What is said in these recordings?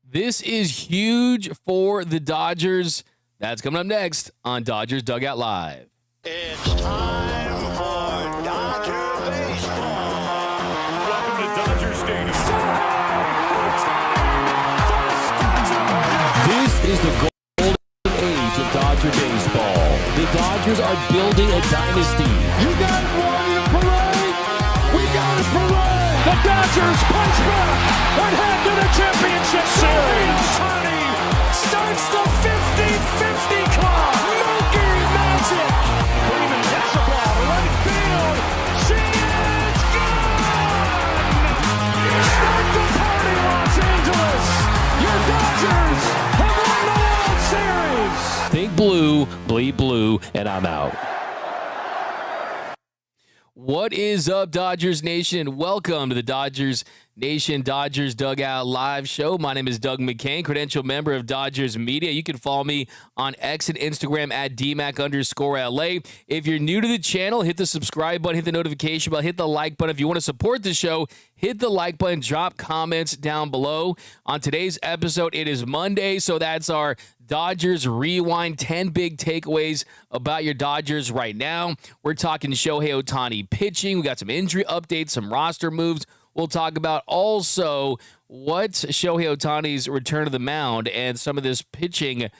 This is huge for the Dodgers. That's coming up next on Dodgers Dugout Live. It's time for Dodger baseball. Welcome to Dodger Stadium. This is the golden age of Dodger baseball. The Dodgers are building a dynasty. You guys ready to parade? We got a parade. The Dodgers punch back and head to the championship series. Ohtani starts the 50-50 clock. Milky Magic. Freeman hits the ball to right field. She is gone. Start the party, Los Angeles. Your Dodgers have won the World Series. Think blue, bleed blue, and I'm out. What is up, Dodgers Nation? Welcome to the Dodgers Nation Dodgers Dugout Live Show. My name is Doug McKain, credential member of Dodgers Media. You can follow me on X and Instagram at DMAC_LA. If you're new to the channel, hit the subscribe button, hit the notification bell, hit the like button. If you want to support the show, hit the like button, drop comments down below. On today's episode, it is Monday, so that's our Dodgers Rewind, 10 big takeaways about your Dodgers right now. We're talking Shohei Ohtani pitching. We got some injury updates, some roster moves. We'll talk about also what Shohei Ohtani's return to the mound and some of this pitching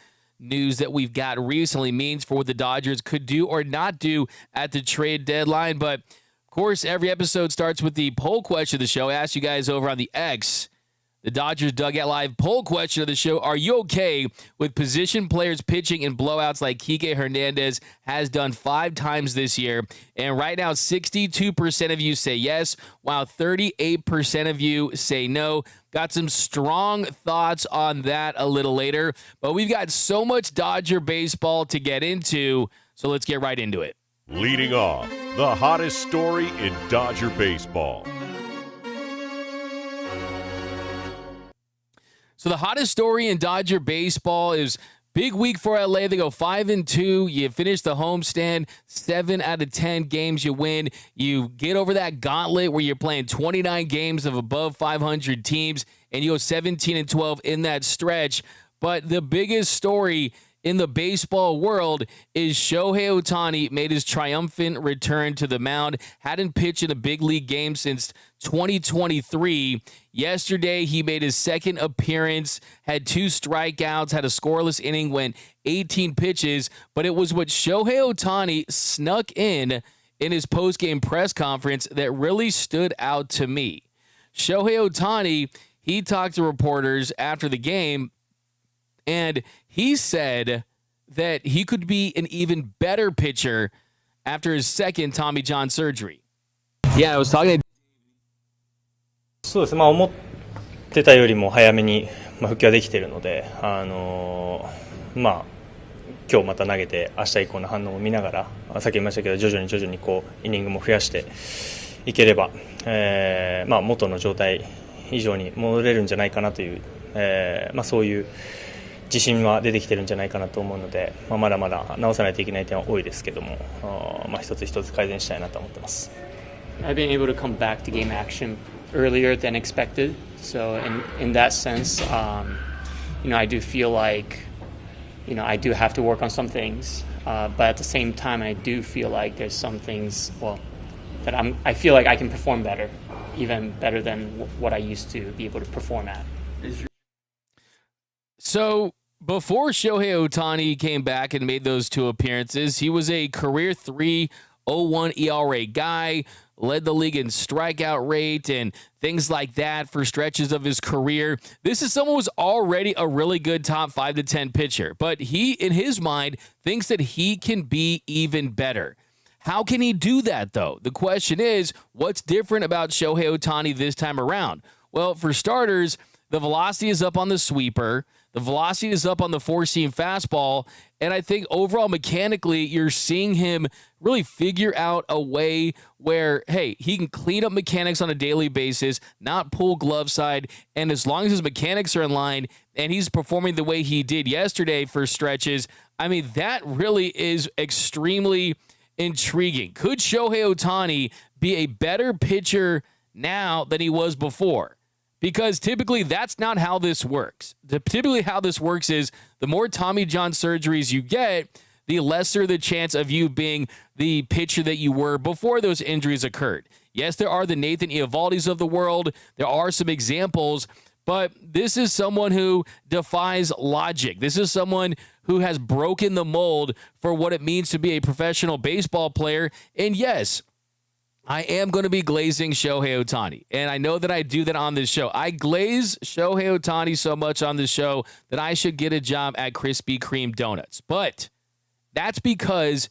news that we've got recently means for what the Dodgers could do or not do at the trade deadline. But, of course, every episode starts with the poll question of the show. I asked you guys over on the X, the Dodgers Dugout Live poll question of the show. Are you okay with position players pitching in blowouts like Kike Hernandez has done 5 times this year? And right now, 62% of you say yes, while 38% of you say no. Got some strong thoughts on that a little later. But we've got so much Dodger baseball to get into, so let's get right into it. Leading off, the hottest story in Dodger baseball. So the hottest story in Dodger baseball is big week for LA. They go 5-2. You finish the homestand, 7 out of 10 games you win. You get over that gauntlet where you're playing 29 games of above 500 teams, and you go 17-12 in that stretch. But the biggest story in the baseball world is Shohei Ohtani made his triumphant return to the mound. Hadn't pitched in a big league game since 2023. Yesterday, he made his second appearance, had 2 strikeouts, had a scoreless inning, went 18 pitches, but it was what Shohei Ohtani snuck in his postgame press conference that really stood out to me. Shohei Ohtani, he talked to reporters after the game, and he said that he could be an even better pitcher after his second Tommy John surgery. Yeah, I was talking. そうですね、思ってたよりも早めに復帰はできているので、今日また投げて明日以降の反応を見ながら、さっき言いましたけど徐々にこうイニングも増やしていければ、元の状態以上に戻れるんじゃないかなという、そういう自信は出てきてるんじゃないかなと思うので、まだまだ直さないといけない点は多いですけども、一つ一つ改善したいなと思ってます。I've been able to come back to game action earlier than expected. So in that sense, I do feel like, I do have to work on some things. But at the same time, I do feel like there's some things, that I feel like I can perform better, even better than what I used to be able to perform at. So before Shohei Ohtani came back and made those 2 appearances, he was a career 3.01 ERA guy, led the league in strikeout rate and things like that for stretches of his career. This is someone who was already a really good top 5 to 10 pitcher, but he, in his mind, thinks that he can be even better. How can he do that, though? The question is, what's different about Shohei Ohtani this time around? Well, for starters, the velocity is up on the sweeper. The velocity is up on the 4-seam fastball, and I think overall mechanically you're seeing him really figure out a way where, hey, he can clean up mechanics on a daily basis, not pull glove side, and as long as his mechanics are in line and he's performing the way he did yesterday for stretches, I mean, that really is extremely intriguing. Could Shohei Ohtani be a better pitcher now than he was before? because typically that's not how this works. Typically how this works is the more Tommy John surgeries you get, the lesser the chance of you being the pitcher that you were before those injuries occurred. Yes, there are the Nathan Eovaldi's of the world. There are some examples, but this is someone who defies logic. This is someone who has broken the mold for what it means to be a professional baseball player. And yes, I am going to be glazing Shohei Ohtani, and I know that I do that on this show. I glaze Shohei Ohtani so much on this show that I should get a job at Krispy Kreme Donuts. But that's because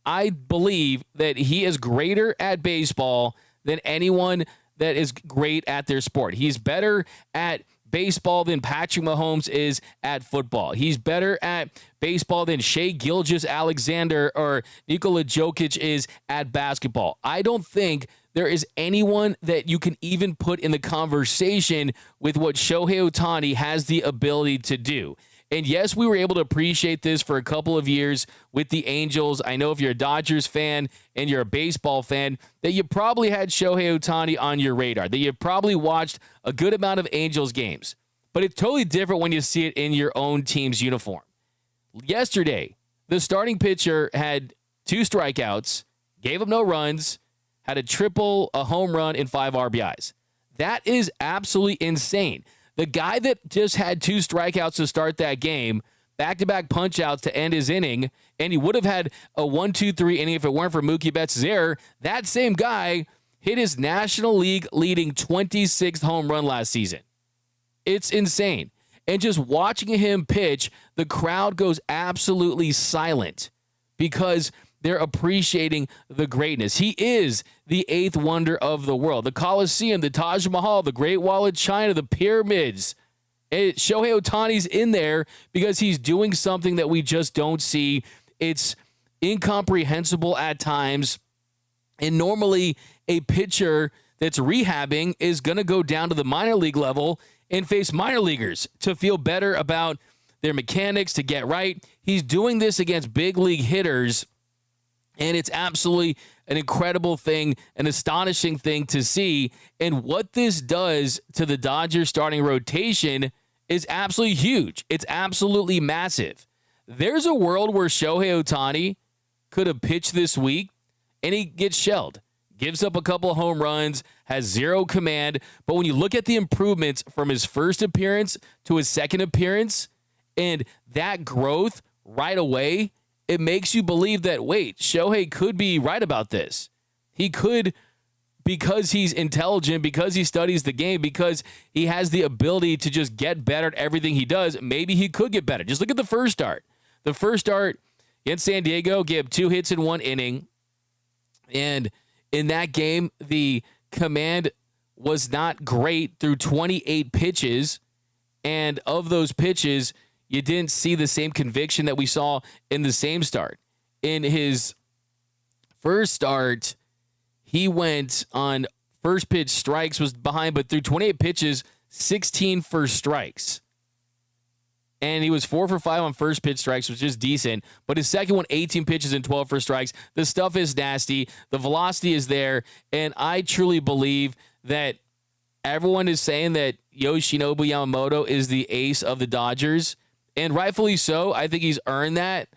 I believe that he is greater at baseball than anyone that is great at their sport. He's better at baseball than Patrick Mahomes is at football. He's better at baseball than Shea Gilgeous-Alexander or Nikola Jokic is at basketball. I don't think there is anyone that you can even put in the conversation with what Shohei Ohtani has the ability to do. And yes, we were able to appreciate this for a couple of years with the Angels. I know if you're a Dodgers fan and you're a baseball fan, that you probably had Shohei Ohtani on your radar, that you probably watched a good amount of Angels games. But it's totally different when you see it in your own team's uniform. Yesterday, the starting pitcher had 2 strikeouts, gave up no runs, had a triple, a home run, and 5 RBIs. That is absolutely insane. The guy that just had 2 strikeouts to start that game, back-to-back punch-outs to end his inning, and he would have had a 1-2-3 inning if it weren't for Mookie Betts' error, that same guy hit his National League leading 26th home run last season. It's insane. And just watching him pitch, the crowd goes absolutely silent because they're appreciating the greatness. He is the 8th wonder of the world. The Colosseum, the Taj Mahal, the Great Wall of China, the pyramids. Shohei Ohtani's in there because he's doing something that we just don't see. It's incomprehensible at times. And normally a pitcher that's rehabbing is going to go down to the minor league level and face minor leaguers to feel better about their mechanics, to get right. He's doing this against big league hitters. And it's absolutely an incredible thing, an astonishing thing to see. And what this does to the Dodgers starting rotation is absolutely huge. It's absolutely massive. There's a world where Shohei Ohtani could have pitched this week and he gets shelled, gives up a couple of home runs, has 0 command. But when you look at the improvements from his first appearance to his second appearance and that growth right away, it makes you believe that, wait, Shohei could be right about this. He could, because he's intelligent, because he studies the game, because he has the ability to just get better at everything he does, maybe he could get better. Just look at the first start. The first start against San Diego, gave 2 hits in 1 inning. And in that game, the command was not great through 28 pitches. And of those pitches, you didn't see the same conviction that we saw in the same start. In his first start, he went on first pitch strikes, was behind, but through 28 pitches, 16 first strikes. And he was 4 for 5 on first pitch strikes, which is decent. But his second one, 18 pitches and 12 first strikes. The stuff is nasty. The velocity is there. And I truly believe that everyone is saying that Yoshinobu Yamamoto is the ace of the Dodgers. And rightfully so. I think he's earned that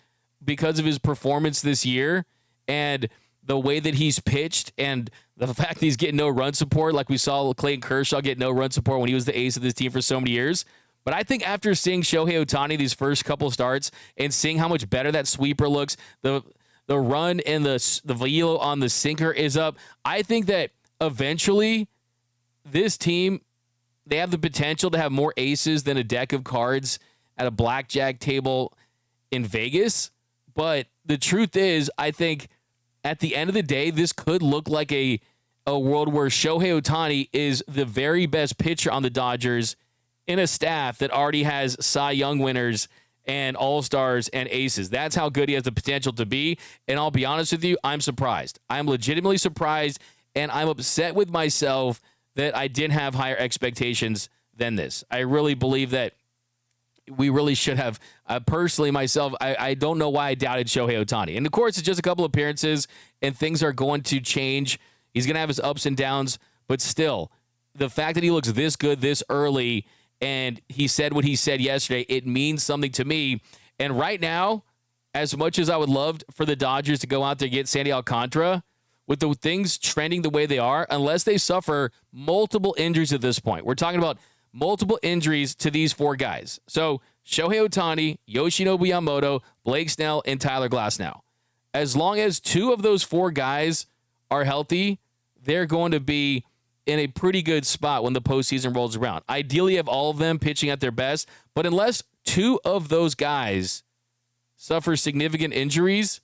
because of his performance this year and the way that he's pitched and the fact that he's getting no run support, like we saw Clayton Kershaw get no run support when he was the ace of this team for so many years. But I think after seeing Shohei Ohtani these first couple of starts and seeing how much better that sweeper looks, the run and the velo on the sinker is up, I think that eventually this team, they have the potential to have more aces than a deck of cards at a blackjack table in Vegas. But the truth is, I think at the end of the day, this could look like a world where Shohei Ohtani is the very best pitcher on the Dodgers in a staff that already has Cy Young winners and all-stars and aces. That's how good he has the potential to be. And I'll be honest with you, I'm surprised. I'm legitimately surprised, and I'm upset with myself that I didn't have higher expectations than this. I really believe that we really should have. Personally, myself, I don't know why I doubted Shohei Ohtani. And, of course, it's just a couple appearances, and things are going to change. He's going to have his ups and downs, but still, the fact that he looks this good this early and he said what he said yesterday, it means something to me. And right now, as much as I would love for the Dodgers to go out there and get Sandy Alcantara, with the things trending the way they are, unless they suffer multiple injuries at this point, we're talking about multiple injuries to these 4 guys. So Shohei Ohtani, Yoshinobu Yamamoto, Blake Snell, and Tyler Glasnow. As long as 2 of those 4 guys are healthy, they're going to be in a pretty good spot when the postseason rolls around. Ideally, have all of them pitching at their best, but unless 2 of those guys suffer significant injuries,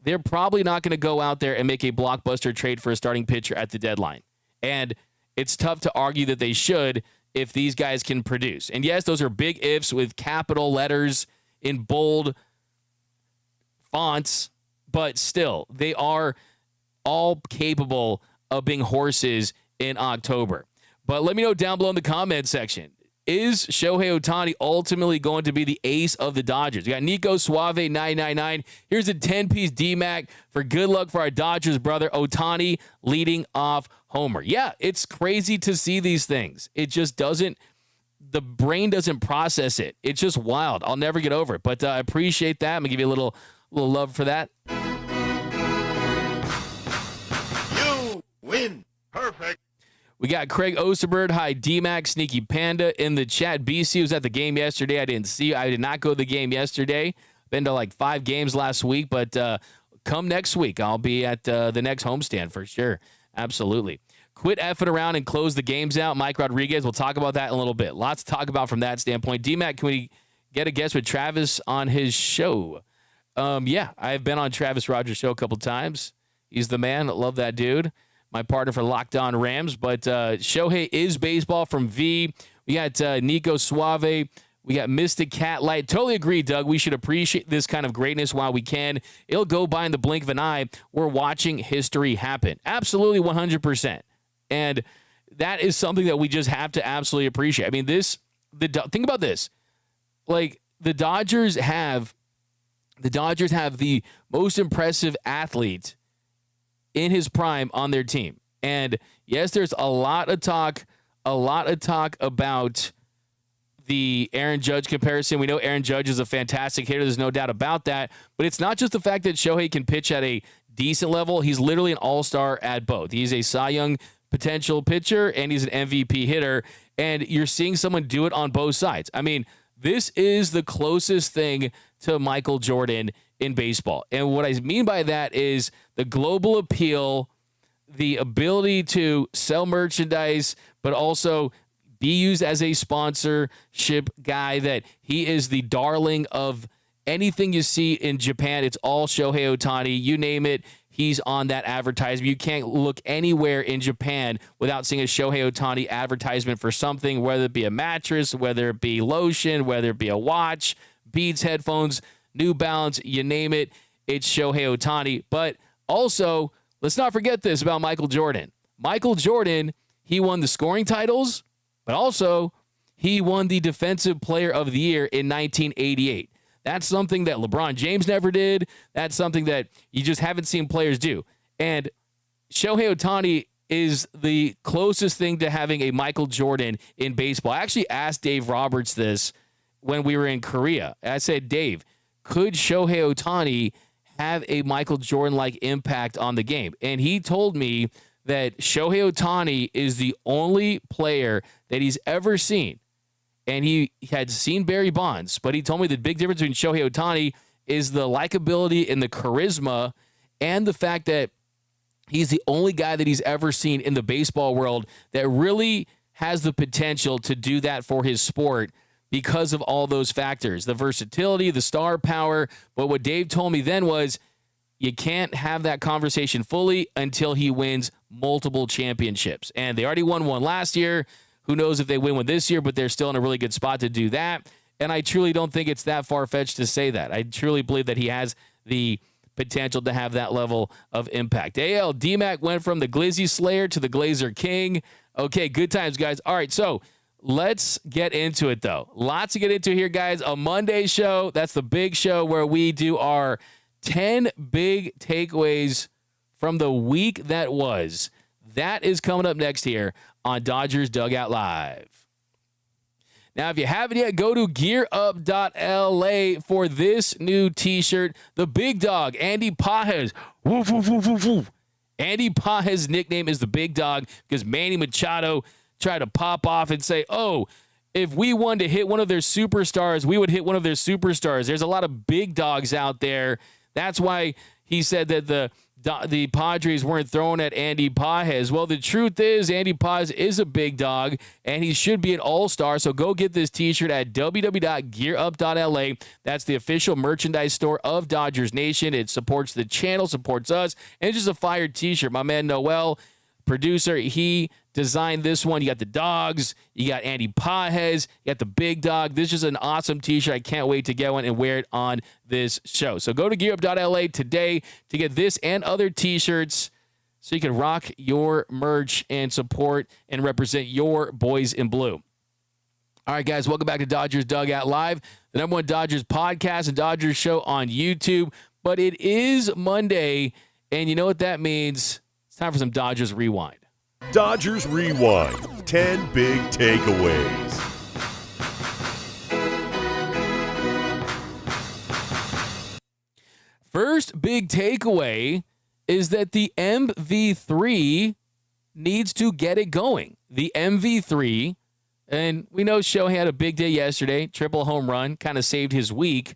they're probably not going to go out there and make a blockbuster trade for a starting pitcher at the deadline. And it's tough to argue that they should if these guys can produce. And yes, those are big ifs with capital letters in bold fonts, but still, they are all capable of being horses in October. But let me know down below in the comment section. Is Shohei Ohtani ultimately going to be the ace of the Dodgers? We got Nico Suave 999. Here's a 10-piece DMAC for good luck for our Dodgers brother Ohtani leading off homer. Yeah, it's crazy to see these things. It just doesn't, the brain doesn't process it. It's just wild. I'll never get over it. But I appreciate that. I'm going to give you a little love for that. You win. Perfect. We got Craig Osterberg, hi DMAC, Sneaky Panda in the chat. BC was at the game yesterday. I did not go to the game yesterday. Been to like 5 games last week, but come next week, I'll be at the next homestand for sure. Absolutely. Quit effing around and close the games out. Mike Rodriguez, we'll talk about that in a little bit. Lots to talk about from that standpoint. DMAC, can we get a guest with Travis on his show? Yeah, I've been on Travis Rogers' show a couple times. He's the man. Love that dude. My partner for Locked On Rams. But Shohei is baseball from V. We got Nico Suave. We got Mystic Cat Light. Totally agree, Doug. We should appreciate this kind of greatness while we can. It'll go by in the blink of an eye. We're watching history happen. Absolutely 100%. And that is something that we just have to absolutely appreciate. I mean, think about this. Like, the Dodgers have the most impressive athlete in his prime on their team. And yes, there's a lot of talk about the Aaron Judge comparison. We know Aaron Judge is a fantastic hitter. There's no doubt about that. But it's not just the fact that Shohei can pitch at a decent level. He's literally an all-star at both. He's a Cy Young potential pitcher, and he's an MVP hitter. And you're seeing someone do it on both sides. I mean, this is the closest thing to Michael Jordan in baseball. And what I mean by that is the global appeal, the ability to sell merchandise, but also be used as a sponsorship guy, that he is the darling of anything you see in Japan. It's all Shohei Ohtani. You name it, he's on that advertisement. You can't look anywhere in Japan without seeing a Shohei Ohtani advertisement for something, whether it be a mattress, whether it be lotion, whether it be a watch, Beats headphones, New Balance, you name it, it's Shohei Ohtani. But also, let's not forget this about Michael Jordan. Michael Jordan, he won the scoring titles, but also he won the Defensive Player of the Year in 1988. That's something that LeBron James never did. That's something that you just haven't seen players do. And Shohei Ohtani is the closest thing to having a Michael Jordan in baseball. I actually asked Dave Roberts this when we were in Korea. I said, Dave, could Shohei Ohtani have a Michael Jordan-like impact on the game? And he told me that Shohei Ohtani is the only player that he's ever seen. And he had seen Barry Bonds, but he told me the big difference between Shohei Ohtani is the likability and the charisma, and the fact that he's the only guy that he's ever seen in the baseball world that really has the potential to do that for his sport because of all those factors, the versatility, the star power. But what Dave told me then was you can't have that conversation fully until he wins multiple championships. And they already won one last year. Who knows if they win one this year, but they're still in a really good spot to do that. And I truly don't think it's that far-fetched to say that. I truly believe that he has the potential to have that level of impact. AL, DMAC went from the Glizzy Slayer to the Glazer King. Okay, good times, guys. All right, so let's get into it, though. Lots to get into here, guys. A Monday show. That's the big show where we do our 10 big takeaways from the week that was. That is coming up next here on Dodgers Dugout Live. Now, if you haven't yet, go to gearup.la for this new t-shirt. The big dog, Andy Pages. Woof, woof, woof, woof, woof. Andy Pages' nickname is the big dog because Manny Machado tried to pop off and say, oh, if we wanted to hit one of their superstars, we would hit one of their superstars. There's a lot of big dogs out there. That's why he said that the Padres weren't throwing at Andy Pages. Well, the truth is Andy Pages is a big dog, and he should be an all-star. So go get this t-shirt at www.gearup.la. That's the official merchandise store of Dodgers Nation. It supports the channel, supports us, and it's just a fire t-shirt. My man Noel, producer, he designed this one. You got the dogs, you got Andy Pages, you got the big dog. This is an awesome t-shirt. I can't wait to get one and wear it on this show. So go to gearup.la today to get this and other t-shirts so you can rock your merch and support and represent your boys in blue. All right, guys, welcome back to Dodgers Dugout Live, the number one Dodgers podcast and Dodgers show on YouTube. But it is Monday, and you know what that means. It's time for some Dodgers Rewind. Dodgers Rewind, 10 big takeaways. First big takeaway is that the MV3 needs to get it going. The MV3, and we know Shohei had a big day yesterday, triple home run, kind of saved his week.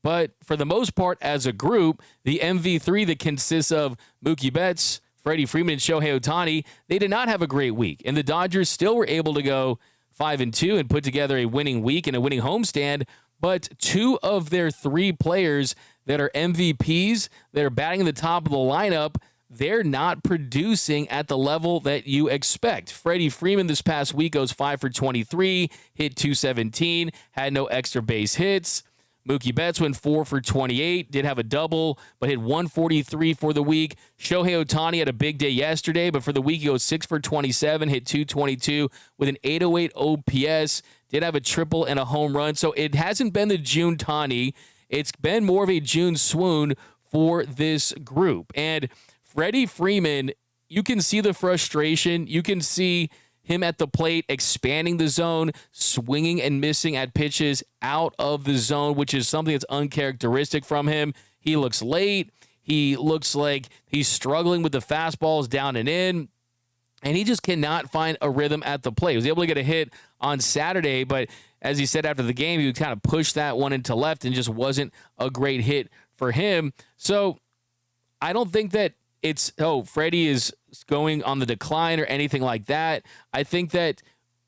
But for the most part, as a group, the MV3 that consists of Mookie Betts, Freddie Freeman, and Shohei Ohtani, they did not have a great week. And the Dodgers still were able to go 5-2 and put together a winning week and a winning homestand. But two of their three players that are MVPs, that are batting at the top of the lineup, they're not producing at the level that you expect. Freddie Freeman this past week goes 5 for 23, hit 217, had no extra base hits. Mookie Betts went 4 for 28, did have a double, but hit 143 for the week. Shohei Ohtani had a big day yesterday, but for the week he goes 6 for 27, hit 222 with an 808 OPS, did have a triple and a home run. So it hasn't been the June Tani. It's been more of a June swoon for this group. And Freddie Freeman, you can see the frustration. You can see him at the plate, expanding the zone, swinging and missing at pitches out of the zone, which is something that's uncharacteristic from him. He looks late. He looks like he's struggling with the fastballs down and in, and he just cannot find a rhythm at the plate. He was able to get a hit on Saturday, but as he said after the game, he would kind of push that one into left and just wasn't a great hit for him. So I don't think that it's, Freddie is going on the decline or anything like that. I think that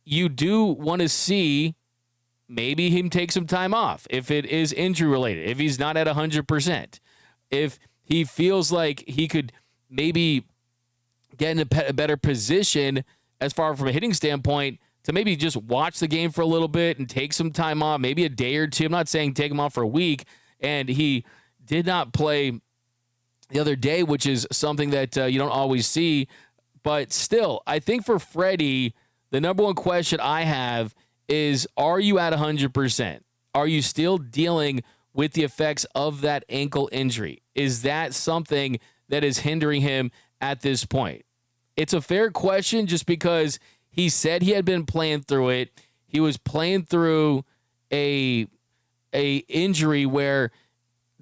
you do want to see maybe him take some time off if it is injury related, if he's not at 100%, if he feels like he could maybe get in a better position as far from a hitting standpoint to maybe just watch the game for a little bit and take some time off, maybe a day or two. I'm not saying take him off for a week, and he did not play the other day, which is something that you don't always see. But still, I think for Freddie, the number one question I have is, are you at 100%? Are you still dealing with the effects of that ankle injury? Is that something that is hindering him at this point? It's a fair question just because he said he had been playing through it. He was playing through a injury where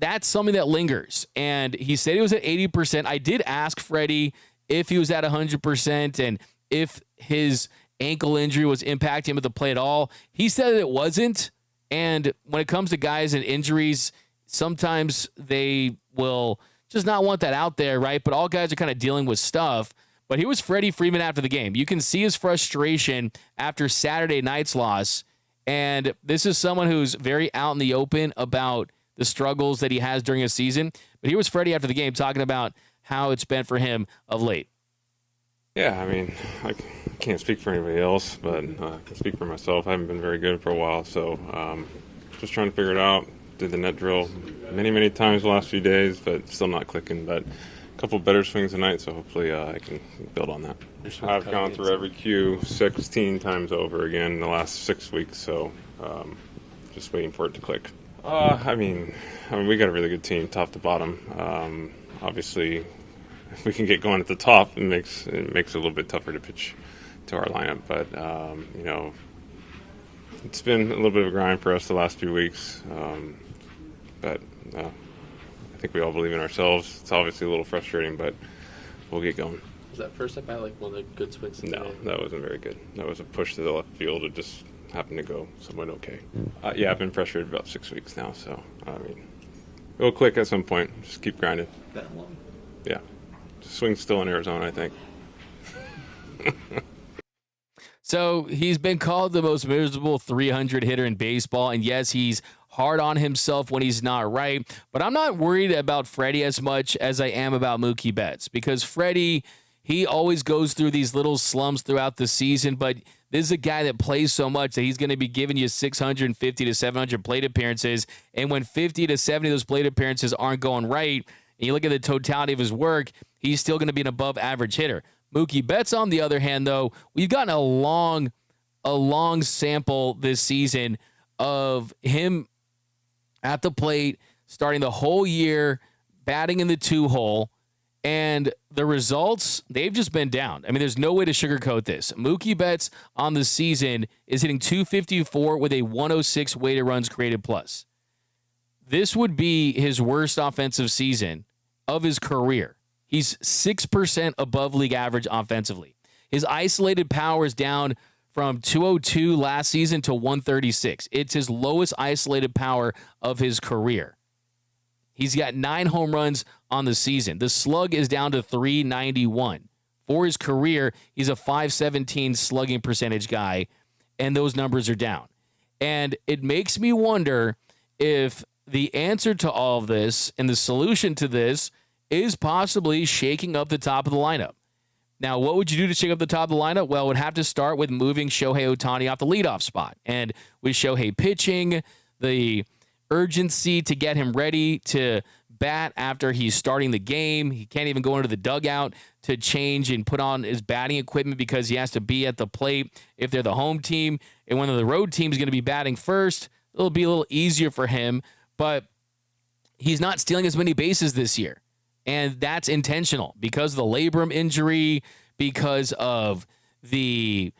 that's something that lingers. And he said he was at 80%. I did ask Freddie if he was at 100% and if his ankle injury was impacting him at the plate at all. He said that it wasn't. And when it comes to guys and injuries, sometimes they will just not want that out there, right? But all guys are kind of dealing with stuff. But here was Freddie Freeman after the game. You can see his frustration after Saturday night's loss. And this is someone who's very out in the open about the struggles that he has during a season. But here was Freddie after the game talking about how it's been for him of late. Yeah, I mean, I can't speak for anybody else, but I can speak for myself. I haven't been very good for a while, so just trying to figure it out. Did the net drill many times the last few days, but still not clicking. But a couple better swings tonight, so hopefully I can build on that. I've gone through every cue 16 times over again in the last 6 weeks, so just waiting for it to click. I mean, we got a really good team, top to bottom. Obviously, if we can get going at the top, it makes it a little bit tougher to pitch to our lineup. But it's been a little bit of a grind for us the last few weeks. But I think we all believe in ourselves. It's obviously a little frustrating, but we'll get going. Was that first at bat like one of the good swings? No, that wasn't very good. That was a push to the left field. It just happened to go somewhat okay. Yeah, I've been frustrated about 6 weeks now, so it'll click at some point. Just keep grinding. That long? Yeah. Swing's still in Arizona, I think. So he's been called the most miserable 300 hitter in baseball, and yes, he's hard on himself when he's not right, but I'm not worried about Freddie as much as I am about Mookie Betts, because Freddie, he always goes through these little slumps throughout the season, but this is a guy that plays so much that he's going to be giving you 650 to 700 plate appearances, and when 50 to 70 of those plate appearances aren't going right, and you look at the totality of his work, he's still going to be an above-average hitter. Mookie Betts, on the other hand, though, we've gotten a long sample this season of him at the plate, starting the whole year, batting in the 2-hole, and the results, they've just been down. I mean, there's no way to sugarcoat this. Mookie Betts on the season is hitting .254 with a 106 weighted runs created plus. This would be his worst offensive season of his career. He's 6% above league average offensively. His isolated power is down from 202 last season to 136. It's his lowest isolated power of his career. He's got 9 home runs on the season. The slug is down to 391. For his career, he's a .517 slugging percentage guy, and those numbers are down. And it makes me wonder if the answer to all of this and the solution to this is possibly shaking up the top of the lineup. Now, what would you do to shake up the top of the lineup? Well, it would have to start with moving Shohei Ohtani off the leadoff spot. And with Shohei pitching, the urgency to get him ready to bat after he's starting the game. He can't even go into the dugout to change and put on his batting equipment because he has to be at the plate if they're the home team. And when the road team is going to be batting first, it'll be a little easier for him. But he's not stealing as many bases this year. And that's intentional because of the labrum injury, because of the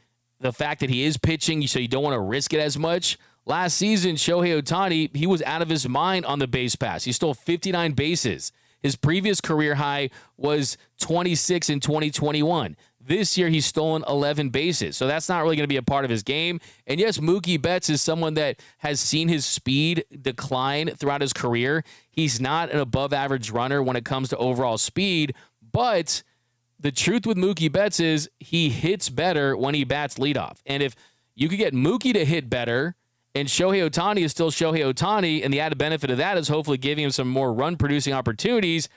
fact that he is pitching, so you don't want to risk it as much. Last season, Shohei Ohtani, he was out of his mind on the base pass. He stole 59 bases. His previous career high was 26 in 2021. This year, he's stolen 11 bases. So that's not really going to be a part of his game. And yes, Mookie Betts is someone that has seen his speed decline throughout his career. He's not an above-average runner when it comes to overall speed. But the truth with Mookie Betts is he hits better when he bats leadoff. And if you could get Mookie to hit better, and Shohei Ohtani is still Shohei Ohtani, and the added benefit of that is hopefully giving him some more run-producing opportunities,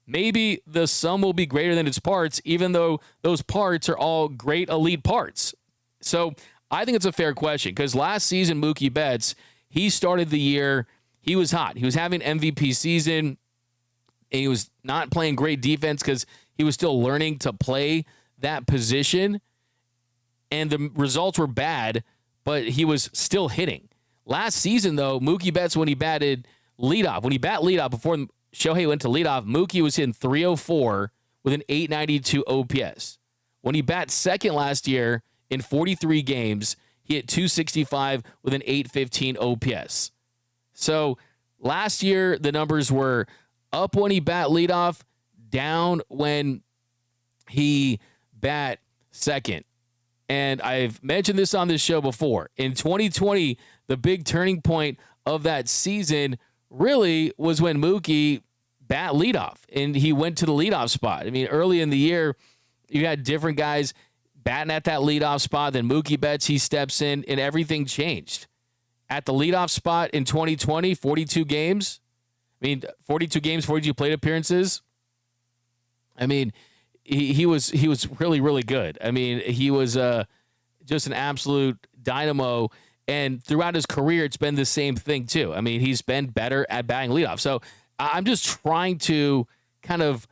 maybe the sum will be greater than its parts, even though those parts are all great elite parts. So I think it's a fair question because last season, Mookie Betts, he started the year, he was hot. He was having MVP season, and he was not playing great defense because he was still learning to play that position, and the results were bad, but he was still hitting. Last season, though, Mookie Betts, when he batted leadoff, before Shohei went to leadoff, Mookie was hitting .304 with an .892 OPS. When he bat second last year in 43 games, he hit .265 with an .815 OPS. So last year, the numbers were up when he bat leadoff, down when he bat second. And I've mentioned this on this show before. In 2020, the big turning point of that season really was when Mookie bat leadoff, and he went to the leadoff spot. I mean, early in the year, you had different guys batting at that leadoff spot. Then Mookie Betts, he steps in, and everything changed. At the leadoff spot in 2020, 42 games. 42 plate appearances. I mean, he was really, really good. I mean, he was just an absolute dynamo. And throughout his career, it's been the same thing, too. I mean, he's been better at batting leadoff. So I'm just trying to kind of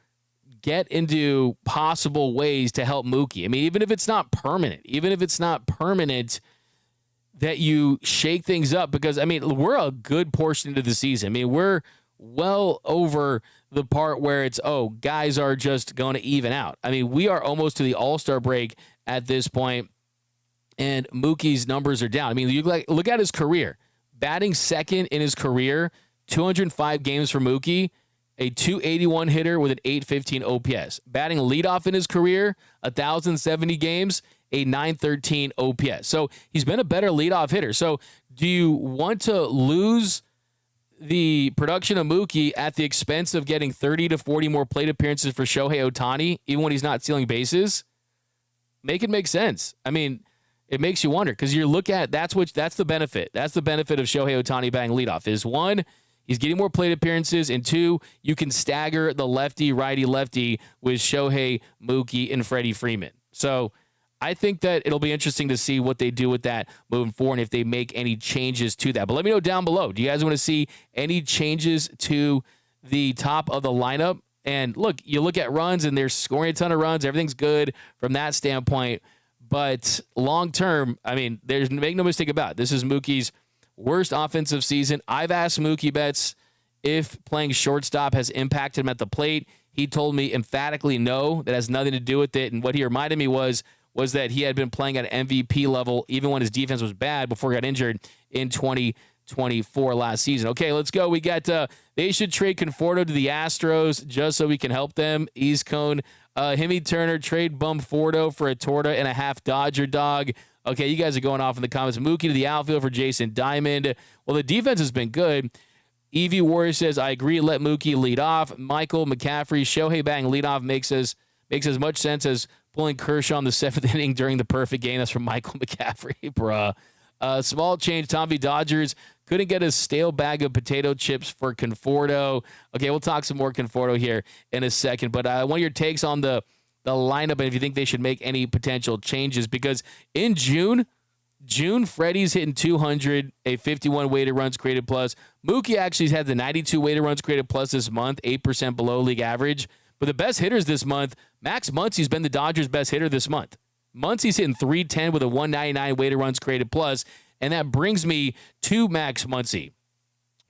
get into possible ways to help Mookie. I mean, even if it's not permanent, that you shake things up. Because, I mean, we're a good portion into the season. I mean, we're well over the part where it's, guys are just going to even out. I mean, we are almost to the All-Star break at this point. and Mookie's numbers are down. I mean, look at his career. Batting second in his career, 205 games for Mookie, a 281 hitter with an 815 OPS. Batting leadoff in his career, 1,070 games, a 913 OPS. So he's been a better leadoff hitter. So do you want to lose the production of Mookie at the expense of getting 30 to 40 more plate appearances for Shohei Ohtani, even when he's not stealing bases? Make it make sense. I mean, it makes you wonder because you look at that's the benefit. That's the benefit of Shohei Ohtani batting leadoff is one, he's getting more plate appearances, and two, you can stagger the lefty, righty, lefty with Shohei, Mookie, and Freddie Freeman. So I think that it'll be interesting to see what they do with that moving forward and if they make any changes to that. But let me know down below. Do you guys want to see any changes to the top of the lineup? And look, you look at runs, and they're scoring a ton of runs. Everything's good from that standpoint. But long term, I mean, make no mistake about it. This is Mookie's worst offensive season. I've asked Mookie Betts if playing shortstop has impacted him at the plate. He told me emphatically no, that has nothing to do with it. And what he reminded me was that he had been playing at an MVP level even when his defense was bad before he got injured in 2024 last season. Okay, let's go. We got they should trade Conforto to the Astros just so we can help them. East Cone. Himmy Turner, trade Bumforto for a Torta and a half Dodger dog. Okay, you guys are going off in the comments. Mookie to the outfield for Jason Diamond. Well, the defense has been good. Evie Warrior says, I agree, let Mookie lead off. Michael McCaffrey, Shohei batting leadoff makes as much sense as pulling Kershaw in the 7th inning during the perfect game. That's from Michael McCaffrey, bruh. Small change, Tommy Dodgers couldn't get a stale bag of potato chips for Conforto. Okay, we'll talk some more Conforto here in a second, but I want your takes on the lineup and if you think they should make any potential changes, because in June, Freddie's hitting 200, a 51 weighted runs created plus. Mookie actually had the 92 weighted runs created plus this month, 8% below league average. But the best hitters this month, Max Muncy's been the Dodgers' best hitter this month. Muncy's hitting 310 with a 199 weighted runs created plus, and that brings me to Max Muncy.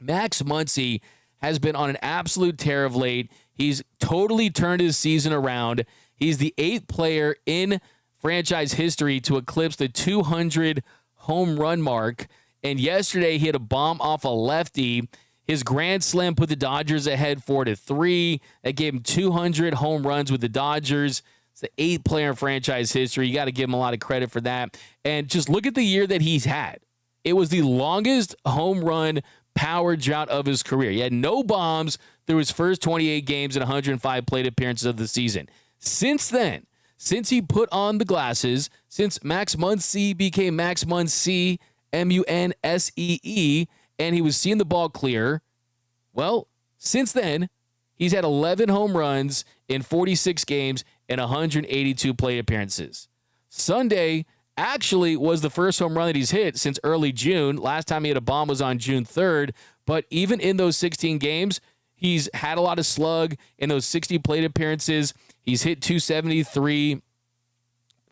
Max Muncy has been on an absolute tear of late. He's totally turned his season around. He's the 8th player in franchise history to eclipse the 200 home run mark, and yesterday he hit a bomb off a lefty. His grand slam put the Dodgers ahead 4-3. That gave him 200 home runs with the Dodgers. It's the 8th player in franchise history. You got to give him a lot of credit for that. And just look at the year that he's had. It was the longest home run power drought of his career. He had no bombs through his first 28 games and 105 plate appearances of the season. Since then, since he put on the glasses, since Max Muncy became Max Muncy, Munsee, and he was seeing the ball clear, well, since then, he's had 11 home runs in 46 games and 182 plate appearances. Sunday actually was the first home run that he's hit since early June. Last time he hit a bomb was on June 3rd, but even in those 16 games, he's had a lot of slug in those 60 plate appearances. He's hit 273,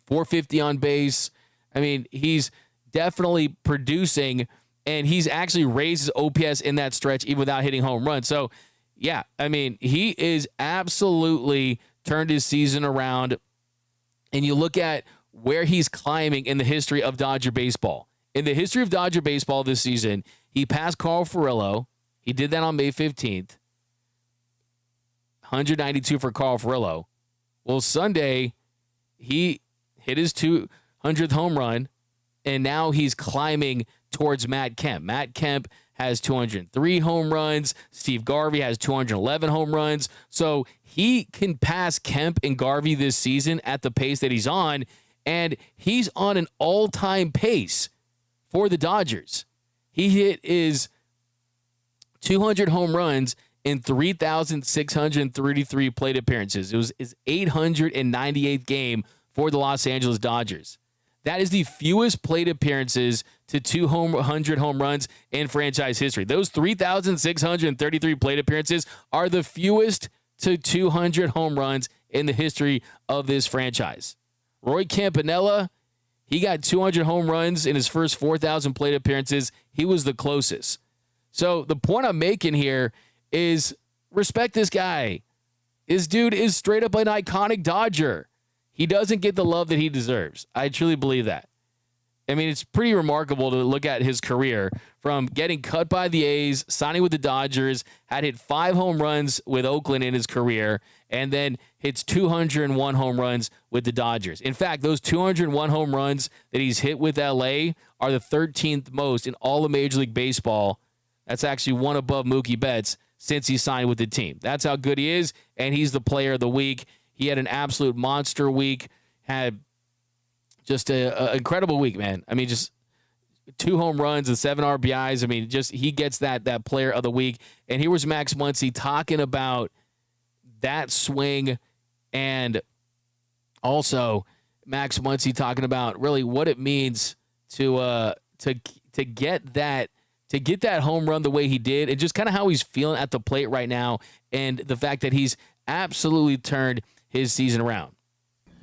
450 on base. I mean, he's definitely producing, and he's actually raised his OPS in that stretch even without hitting home runs. So, yeah, I mean, he is absolutely turned his season around, and you look at where he's climbing in the history of Dodger baseball. In the history of Dodger baseball this season, he passed Carl Furillo. He did that on May 15th. 192 for Carl Furillo. Well, Sunday, he hit his 200th home run, and now he's climbing towards Matt Kemp. Matt Kemp has 203 home runs. Steve Garvey has 211 home runs. So he can pass Kemp and Garvey this season at the pace that he's on, and he's on an all-time pace for the Dodgers. He hit his 200 home runs in 3,633 plate appearances. It was his 898th game for the Los Angeles Dodgers. That is the fewest plate appearances to 200 home runs in franchise history. Those 3,633 plate appearances are the fewest to 200 home runs in the history of this franchise. Roy Campanella, he got 200 home runs in his first 4,000 plate appearances. He was the closest. So the point I'm making here is respect this guy. This dude is straight up an iconic Dodger. He doesn't get the love that he deserves. I truly believe that. I mean, it's pretty remarkable to look at his career from getting cut by the A's, signing with the Dodgers, had hit 5 home runs with Oakland in his career, and then hits 201 home runs with the Dodgers. In fact, those 201 home runs that he's hit with LA are the 13th most in all of Major League Baseball. That's actually one above Mookie Betts since he signed with the team. That's how good he is, and he's the player of the week. He had an absolute monster week, had just an incredible week, man. I mean, just 2 home runs and 7 RBIs. I mean, just he gets that player of the week. And here was Max Muncy talking about that swing, and also Max Muncy talking about really what it means to get that home run the way he did, and just kind of how he's feeling at the plate right now, and the fact that he's absolutely turned his season around.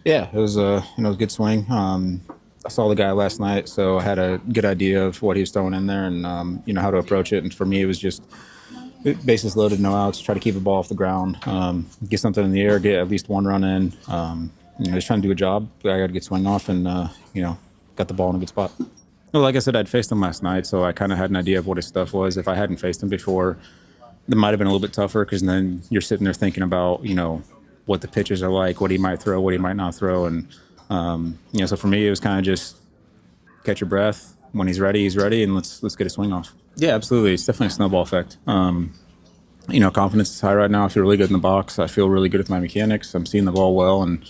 Yeah, it was a good swing. I saw the guy last night, so I had a good idea of what he was throwing in there, and how to approach it. And for me, it was just bases loaded, no outs, try to keep the ball off the ground, get something in the air, get at least 1 run in. Just trying to do a job. I got a good swing off, and got the ball in a good spot. Well, like I said, I'd faced him last night, so I kind of had an idea of what his stuff was. If I hadn't faced him before, it might have been a little bit tougher, because then you're sitting there thinking about what the pitches are like, what he might throw, what he might not throw. And, so for me, it was kind of just catch your breath. When he's ready, and let's get a swing off. Yeah, absolutely. It's definitely a snowball effect. Confidence is high right now. I feel really good in the box. I feel really good with my mechanics. I'm seeing the ball well. And,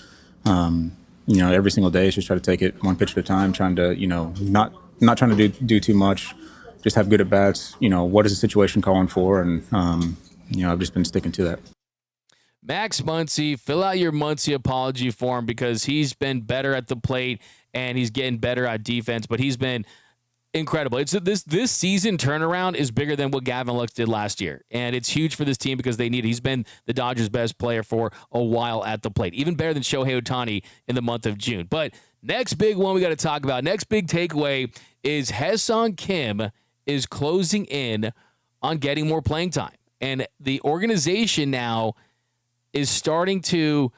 every single day, it's just try to take it one pitch at a time, trying to, not trying to do too much, just have good at-bats. What is the situation calling for? And, I've just been sticking to that. Max Muncy, fill out your Muncy apology form, because he's been better at the plate and he's getting better at defense, but he's been incredible. It's this season turnaround is bigger than what Gavin Lux did last year, and it's huge for this team because they need it. He's been the Dodgers' best player for a while at the plate, even better than Shohei Ohtani in the month of June. But next big one we got to talk about, next big takeaway is Hyeseong Kim is closing in on getting more playing time, and the organization now is starting to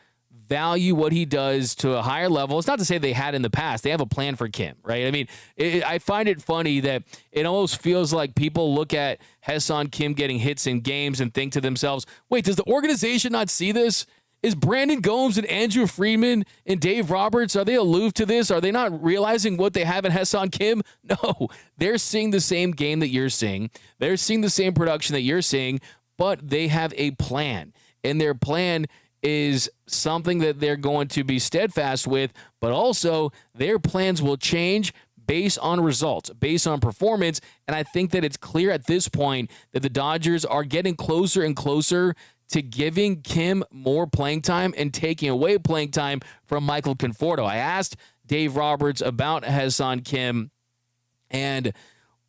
value what he does to a higher level. It's not to say they had in the past. They have a plan for Kim, right? I mean, I find it funny that it almost feels like people look at Hyeseong Kim getting hits in games and think to themselves, wait, does the organization not see this? Is Brandon Gomes and Andrew Friedman and Dave Roberts, are they aloof to this? Are they not realizing what they have in Hyeseong Kim? No, they're seeing the same game that you're seeing. They're seeing the same production that you're seeing, but they have a plan. And their plan is something that they're going to be steadfast with, but also their plans will change based on results, based on performance. And I think that it's clear at this point that the Dodgers are getting closer and closer to giving Kim more playing time and taking away playing time from Michael Conforto. I asked Dave Roberts about Hyeseong Kim and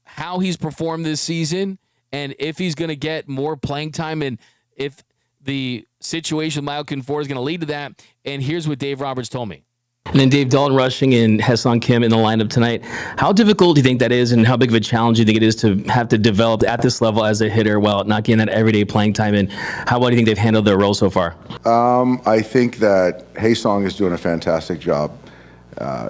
how he's performed this season and if he's going to get more playing time and if the situation with Michael Conforto is going to lead to that. And here's what Dave Roberts told me. And then Dave Dalton rushing and Hyeseong Kim in the lineup tonight. How difficult do you think that is, and how big of a challenge do you think it is to have to develop at this level as a hitter while not getting that everyday playing time? And how well do you think they've handled their role so far? I think that Hyeseong is doing a fantastic job.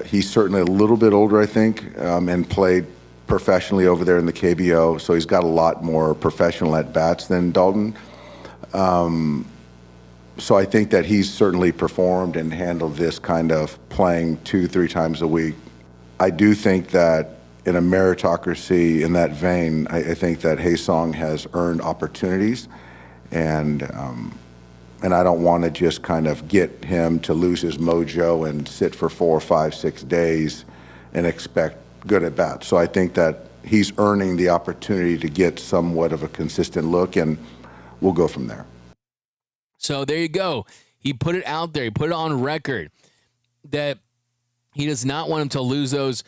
He's certainly a little bit older, I think, and played professionally over there in the KBO, so he's got a lot more professional at-bats than Dalton. So I think that he's certainly performed and handled this kind of playing 2-3 times a week. I do think that in a meritocracy in that vein, I think that Hyeseong has earned opportunities, and I don't want to just kind of get him to lose his mojo and sit for 4, 5, 6 days and expect good at bats. So I think that he's earning the opportunity to get somewhat of a consistent look, and we'll go from there. So there you go. He put it out there. He put it on record that he does not want him to lose those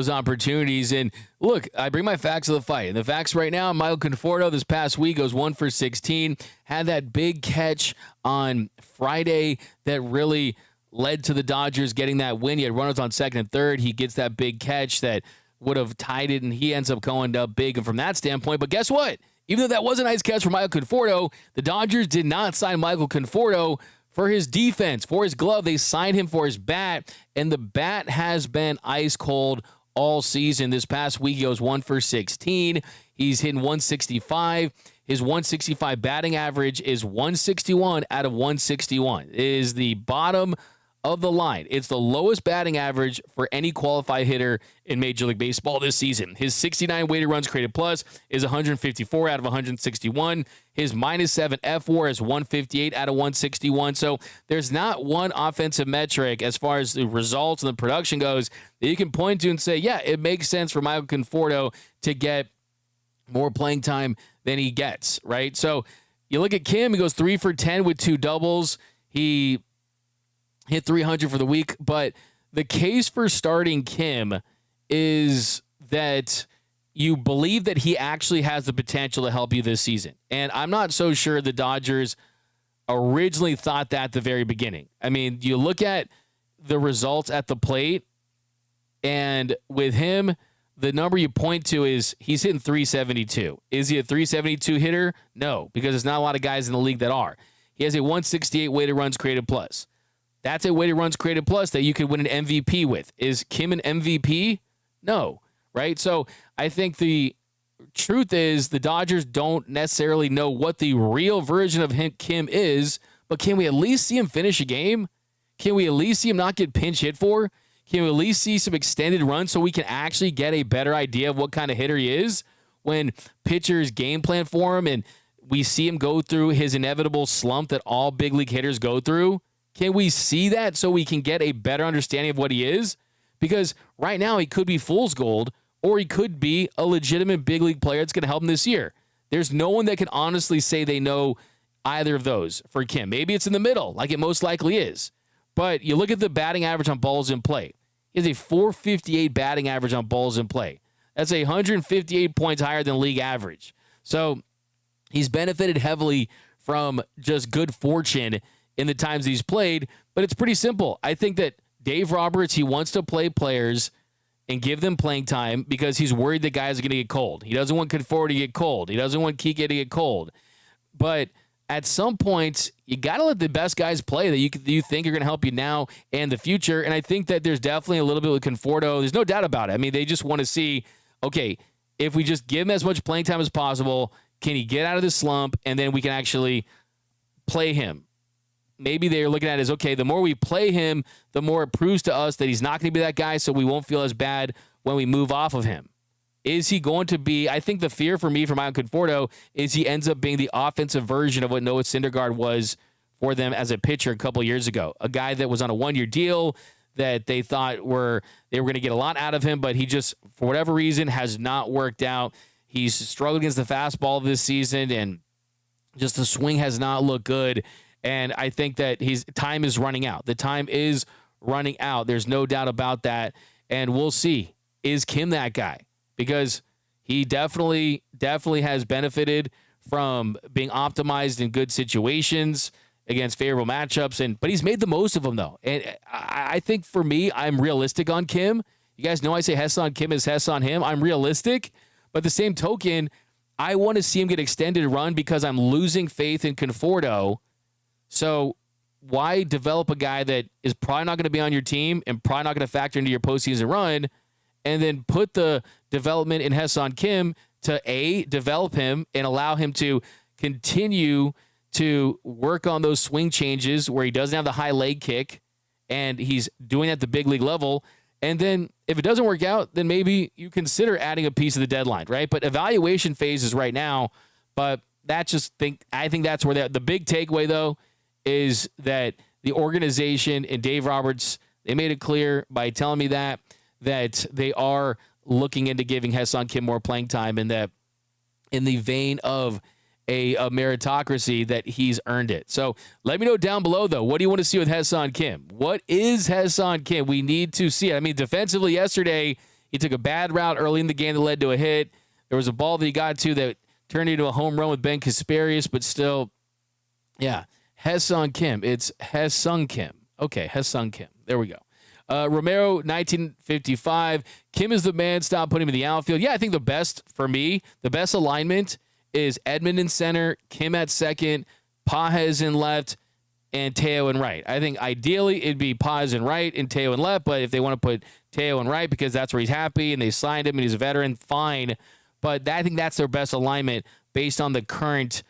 opportunities. And look, I bring my facts to the fight. And the facts right now, Michael Conforto this past week goes 1 for 16, had that big catch on Friday that really led to the Dodgers getting that win. He had runners on second and third. He gets that big catch that would have tied it, and he ends up going up big. And from that standpoint, but guess what? Even though that was a nice catch for Michael Conforto, the Dodgers did not sign Michael Conforto for his defense, for his glove. They signed him for his bat, and the bat has been ice cold all season. This past week, he goes 1 for 16. He's hitting 165. His 165 batting average is 161 out of 161. It is the bottom of the line. It's the lowest batting average for any qualified hitter in Major League Baseball this season. His 69 weighted runs created plus is 154 out of 161. His -7 F4 is 158 out of 161. So there's not one offensive metric as far as the results and the production goes that you can point to and say, yeah, it makes sense for Michael Conforto to get more playing time than he gets, right? So you look at Kim, he goes 3 for 10 with 2 doubles. He hit 300 for the week, but the case for starting Kim is that you believe that he actually has the potential to help you this season. And I'm not so sure the Dodgers originally thought that at the very beginning. I mean, you look at the results at the plate, and with him, the number you point to is he's hitting 372. Is he a 372 hitter? No, because there's not a lot of guys in the league that are. He has a 168 weighted runs created plus. That's a weighted runs created plus that you could win an MVP with. Is Kim an MVP? No, right? So I think the truth is the Dodgers don't necessarily know what the real version of Kim is, but can we at least see him finish a game? Can we at least see him not get pinch hit for? Can we at least see some extended runs so we can actually get a better idea of what kind of hitter he is when pitchers game plan for him and we see him go through his inevitable slump that all big league hitters go through? Can we see that so we can get a better understanding of what he is? Because right now he could be fool's gold or he could be a legitimate big league player that's going to help him this year. There's no one that can honestly say they know either of those for Kim. Maybe it's in the middle, like it most likely is. But you look at the batting average on balls in play. He has a 458 batting average on balls in play. That's 158 points higher than league average. So he's benefited heavily from just good fortune in the times he's played, but it's pretty simple. I think that Dave Roberts, he wants to play players and give them playing time because he's worried that guys are going to get cold. He doesn't want Conforto to get cold. He doesn't want Kike to get cold. But at some point, you got to let the best guys play that you think are going to help you now and the future. And I think that there's definitely a little bit with Conforto. There's no doubt about it. I mean, they just want to see, okay, if we just give him as much playing time as possible, can he get out of the slump? And then we can actually play him. Maybe they're looking at it as, okay, the more we play him, the more it proves to us that he's not going to be that guy, so we won't feel as bad when we move off of him. Is he going to be, I think the fear for me for Michael Conforto is he ends up being the offensive version of what Noah Syndergaard was for them as a pitcher a couple years ago. A guy that was on a one-year deal that they thought they were going to get a lot out of him, but he just, for whatever reason, has not worked out. He's struggled against the fastball this season, and just the swing has not looked good. And I think that his time is running out. The time is running out. There's no doubt about that. And we'll see. Is Kim that guy? Because he definitely has benefited from being optimized in good situations against favorable matchups. But he's made the most of them, though. And I think for me, I'm realistic on Kim. You guys know I say Hess on Kim is Hess on him. I'm realistic. But the same token, I want to see him get extended run because I'm losing faith in Conforto. So why develop a guy that is probably not going to be on your team and probably not going to factor into your postseason run, and then put the development in Hyeseong Kim to develop him and allow him to continue to work on those swing changes where he doesn't have the high leg kick and he's doing it at the big league level. And then if it doesn't work out, then maybe you consider adding a piece of the deadline, right? But evaluation phase is right now. But I think that's where the big takeaway, though, is that the organization and Dave Roberts, they made it clear by telling me that they are looking into giving Hyeseong Kim more playing time, and that in the vein of a meritocracy that he's earned it. So let me know down below, though, what do you want to see with Hyeseong Kim? What is Hyeseong Kim? We need to see it. I mean, defensively yesterday, he took a bad route early in the game that led to a hit. There was a ball that he got to that turned into a home run with Ben Kasparius, but still, yeah. Hyeseong Kim. It's Hyeseong Kim. Okay, Hyeseong Kim. There we go. Romero, 1955. Kim is the man. Stop putting him in the outfield. Yeah, I think the best alignment is Edmund in center, Kim at second, Pages in left, and Teo in right. I think ideally it'd be Paz in right and Teo in left, but if they want to put Teo in right because that's where he's happy and they signed him and he's a veteran, fine. But I think that's their best alignment based on the current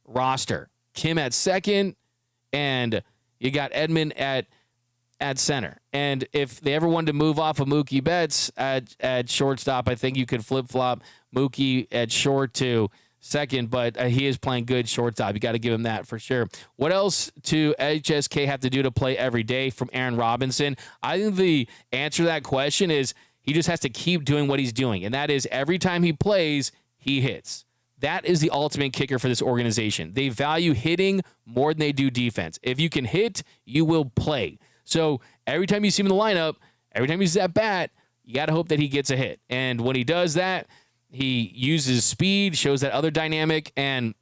roster. Kim at second, and you got Edman at center. And if they ever wanted to move off of Mookie Betts at shortstop, I think you could flip-flop Mookie at short to second, but he is playing good shortstop. You got to give him that for sure. What else do HSK have to do to play every day from Aaron Robinson? I think the answer to that question is he just has to keep doing what he's doing, and that is every time he plays, he hits. That is the ultimate kicker for this organization. They value hitting more than they do defense. If you can hit, you will play. So every time you see him in the lineup, every time he uses that bat, you got to hope that he gets a hit. And when he does that, he uses speed, shows that other dynamic, and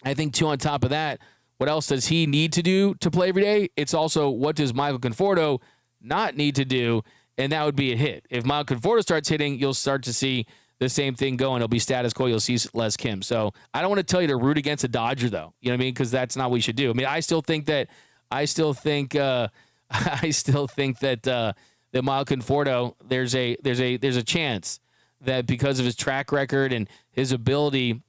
I think, too, on top of that, what else does he need to do to play every day? It's also what does Michael Conforto not need to do, and that would be a hit. If Michael Conforto starts hitting, you'll start to see the same thing going. It'll be status quo. You'll see less Kim. So I don't want to tell you to root against a Dodger, though. You know what I mean? Because that's not what we should do. I mean, I still think that Michael Conforto, there's a chance that because of his track record and his ability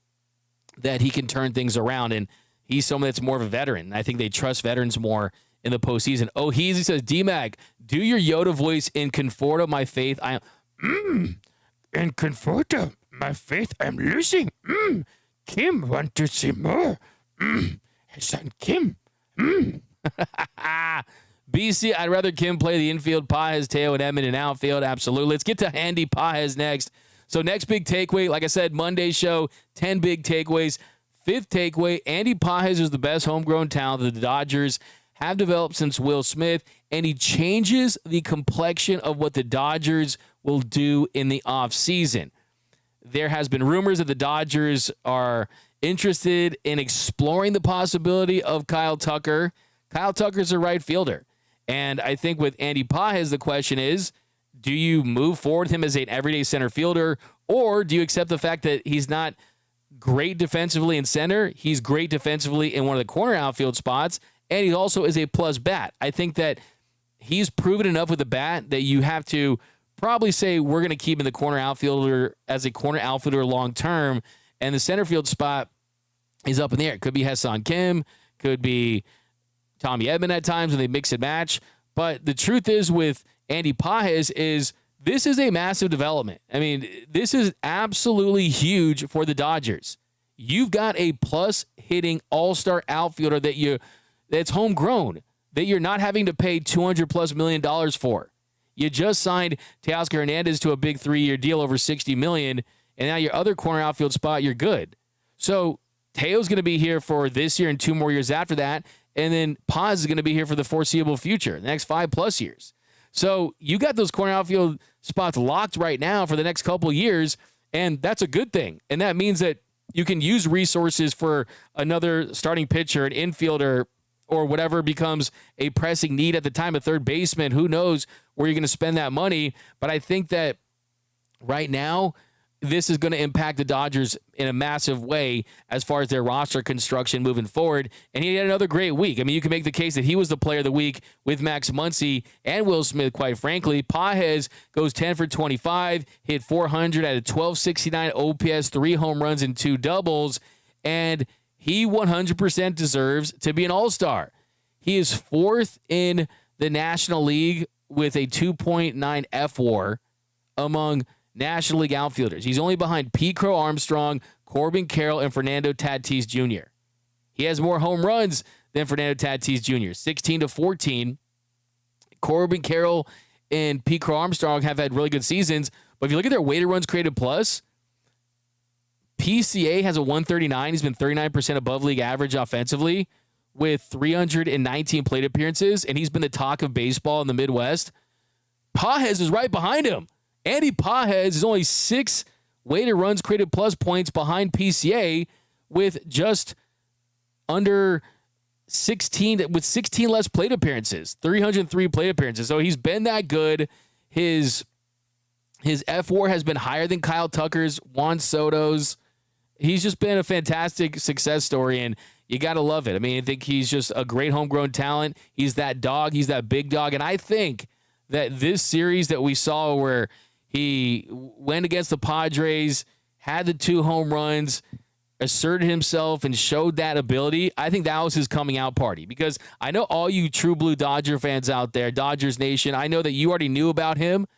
that he can turn things around. And he's someone that's more of a veteran. I think they trust veterans more in the postseason. Oh, he says, D-Mac, do your Yoda voice in Conforto, my faith. In Conforto, my faith, I'm losing. Kim, want to see more. His son Kim. BC, I'd rather Kim play the infield, Pajes, Teo, and Emmet in outfield. Absolutely. Let's get to Andy Pajes next. So next big takeaway, like I said, Monday show, 10 big takeaways. Fifth takeaway, Andy Pajes is the best homegrown talent that the Dodgers have developed since Will Smith, and he changes the complexion of what the Dodgers will do in the offseason. There has been rumors that the Dodgers are interested in exploring the possibility of Kyle Tucker. Kyle Tucker's a right fielder. And I think with Andy Pajes, the question is, do you move forward with him as an everyday center fielder, or do you accept the fact that he's not great defensively in center? He's great defensively in one of the corner outfield spots, and he also is a plus bat. I think that he's proven enough with the bat that you have to probably say we're going to keep him in the corner outfielder as a corner outfielder long term, and the center field spot is up in the air. It could be Hyeseong Kim, could be Tommy Edman at times when they mix and match. But the truth is with Andy Pajes is this is a massive development. I mean, this is absolutely huge for the Dodgers. You've got a plus hitting all-star outfielder that's homegrown, that you're not having to pay $200+ million for. You just signed Teoscar Hernandez to a big 3-year deal over $60 million, and now your other corner outfield spot, you're good. So Teo's going to be here for this year and 2 more years after that, and then Paz is going to be here for the foreseeable future, the next 5+ years. So you got those corner outfield spots locked right now for the next couple years, and that's a good thing. And that means that you can use resources for another starting pitcher, an infielder, or whatever becomes a pressing need at the time, a third baseman. Who knows where you're going to spend that money? But I think that right now, this is going to impact the Dodgers in a massive way as far as their roster construction moving forward. And he had another great week. I mean, you can make the case that he was the player of the week with Max Muncy and Will Smith, quite frankly. Pajes goes 10 for 25, hit 400 at a 1269 OPS, 3 home runs and 2 doubles. And he 100% deserves to be an all-star. He is 4th in the National League with a 2.9 FWAR among National League outfielders. He's only behind Pete Crow Armstrong, Corbin Carroll, and Fernando Tatis Jr. He has more home runs than Fernando Tatis Jr., 16-14. Corbin Carroll and Pete Crow Armstrong have had really good seasons, but if you look at their weighted runs created plus, PCA has a 139. He's been 39% above league average offensively with 319 plate appearances, and he's been the talk of baseball in the Midwest. Pajes is right behind him. Andy Pajes is only 6 weighted runs created plus points behind PCA with just under 16, with 16 less plate appearances, 303 plate appearances. So he's been that good. His FWAR has been higher than Kyle Tucker's, Juan Soto's. He's just been a fantastic success story. And You got to love it. I mean, I think he's just a great homegrown talent. He's that dog. He's that big dog. And I think that this series that we saw where he went against the Padres, had the 2 home runs, asserted himself and showed that ability, I think that was his coming out party. Because I know all you true blue Dodger fans out there, Dodgers Nation, I know that you already knew about him.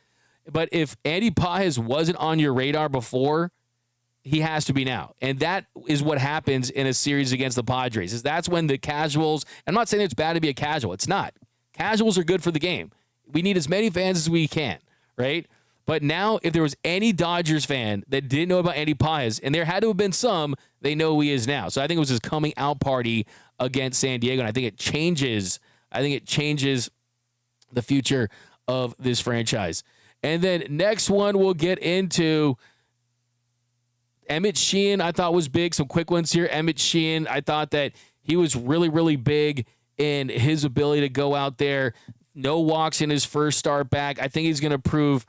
But if Andy Pages wasn't on your radar before, he has to be now. And that is what happens in a series against the Padres. Is that's when the casuals, I'm not saying it's bad to be a casual. It's not. Casuals are good for the game. We need as many fans as we can, right? But now, if there was any Dodgers fan that didn't know about Andy Pages, and there had to have been some, they know who he is now. So I think it was his coming out party against San Diego, and I think it changes the future of this franchise. And then next one we'll get into Emmet Sheehan, I thought was big. Some quick ones here. Emmet Sheehan, I thought that he was really, really big in his ability to go out there. No walks in his first start back. I think he's going to prove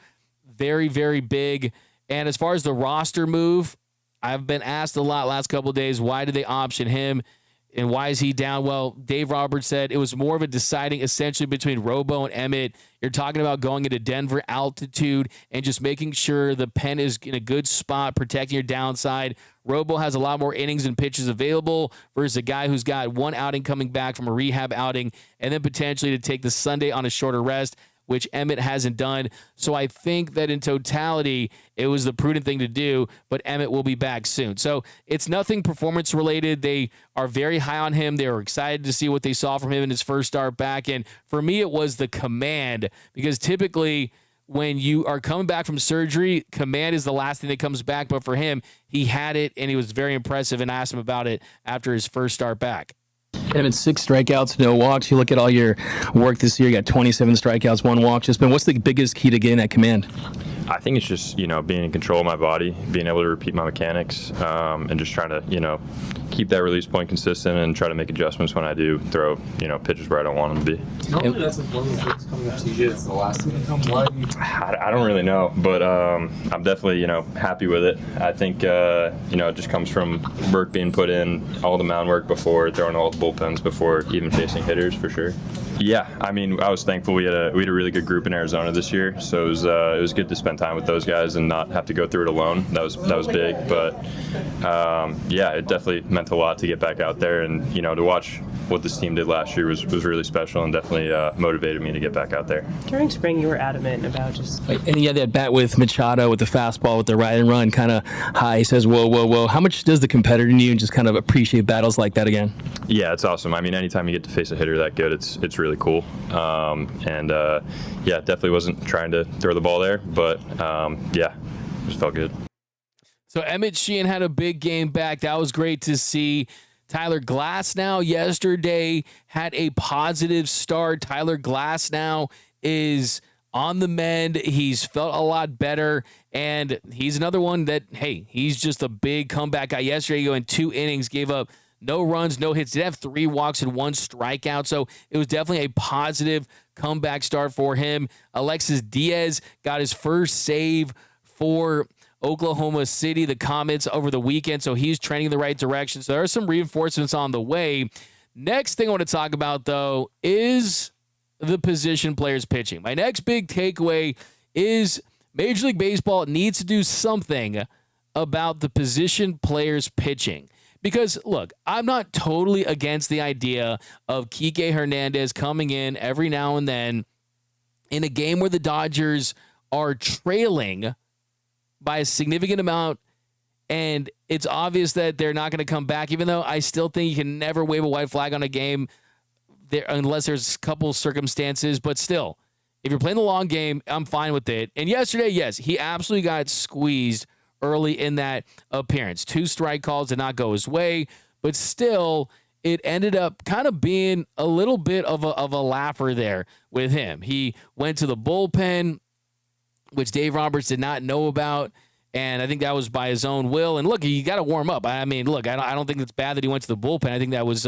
very, very big. And as far as the roster move, I've been asked a lot last couple of days, why did they option him and why is he down? Well, Dave Roberts said it was more of a deciding essentially between Robo and Emmet. You're talking about going into Denver altitude and just making sure the pen is in a good spot, protecting your downside. Robo has a lot more innings and pitches available versus a guy who's got 1 outing coming back from a rehab outing and then potentially to take the Sunday on a shorter rest, which Emmet hasn't done. So I think that in totality, it was the prudent thing to do, but Emmet will be back soon. So it's nothing performance related. They are very high on him. They were excited to see what they saw from him in his first start back. And for me, it was the command, because typically when you are coming back from surgery, command is the last thing that comes back. But for him, he had it, and he was very impressive, and asked him about it after his first start back. Emmet, 6 strikeouts, no walks. You look at all your work this year, you got 27 strikeouts, 1 walk. What's the biggest key to getting that command? I think it's just, being in control of my body, being able to repeat my mechanics, and just trying to, keep that release point consistent and try to make adjustments when I do throw, pitches where I don't want them to be. Normally that's one of the things coming up to you. It's the last thing that comes. Why do you... I don't really know, but I'm definitely, happy with it. I think, it just comes from work being put in, all the mound work before, throwing all the bullpens before even facing hitters for sure. Yeah, I was thankful we had a really good group in Arizona this year, so it was good to spend time with those guys and not have to go through it alone. That was big, but it definitely meant a lot to get back out there and to watch what this team did last year was really special and definitely motivated me to get back out there. During spring, you were adamant about And he had that bat with Machado with the fastball with the ride and run kind of high. He says, whoa, whoa, whoa. How much does the competitor in you just kind of appreciate battles like that again? Yeah, it's awesome. Anytime you get to face a hitter that good, it's really cool. Definitely wasn't trying to throw the ball there, but it just felt good. So Emmet Sheehan had a big game back. That was great to see. Tyler Glasnow yesterday had a positive start. Tyler Glasnow is on the mend. He's felt a lot better, and he's another one that, hey, he's just a big comeback guy. Yesterday, he went 2 innings, gave up no runs, no hits. Did have 3 walks and 1 strikeout, so it was definitely a positive comeback start for him. Alexis Diaz got his first save for Oklahoma City, the Comets, over the weekend, so he's trending in the right direction. So there are some reinforcements on the way. Next thing I want to talk about, though, is the position players pitching. My next big takeaway is Major League Baseball needs to do something about the position players pitching. Because, look, I'm not totally against the idea of Kike Hernandez coming in every now and then in a game where the Dodgers are trailing by a significant amount, and it's obvious that they're not going to come back, even though I still think you can never wave a white flag on a game there unless there's a couple circumstances. But still, if you're playing the long game, I'm fine with it. And yesterday, yes, he absolutely got squeezed early in that appearance. 2 strike calls did not go his way, but still, it ended up kind of being a little bit of a laugher there with him. He went to the bullpen, which Dave Roberts did not know about, and I think that was by his own will. And look, you got to warm up. I don't think it's bad that he went to the bullpen. I think that was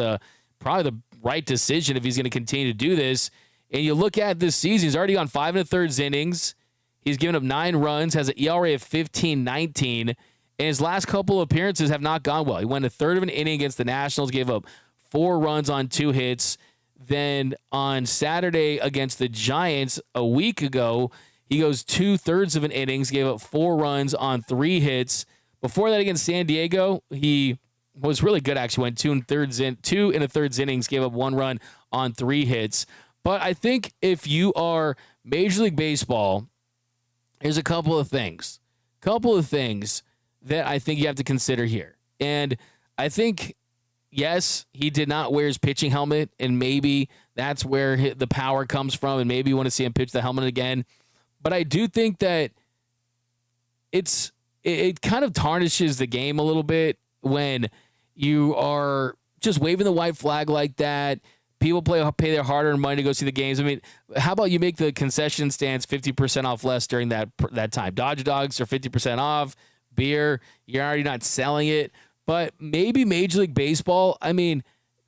probably the right decision if he's going to continue to do this. And you look at this season, he's already gone 5 1/3 innings. He's given up 9 runs, has an ERA of 15.19, and his last couple of appearances have not gone well. He went 1/3 of an inning against the Nationals, gave up 4 runs on 2 hits. Then on Saturday against the Giants a week ago, he goes 2/3 of an innings, gave up 4 runs on 3 hits. Before that against San Diego, he was really good, actually. Went 2 1/3 innings, gave up 1 run on 3 hits. But I think if you are Major League Baseball, there's a couple of things that I think you have to consider here. And I think, yes, he did not wear his pitching helmet, and maybe that's where the power comes from, and maybe you want to see him pitch the helmet again. But I do think that it kind of tarnishes the game a little bit when you are just waving the white flag like that. People pay their hard-earned money to go see the games. I mean, how about you make the concession stands 50% off less during that time? Dodger dogs are 50% off. Beer, you're already not selling it. But maybe Major League Baseball, I mean,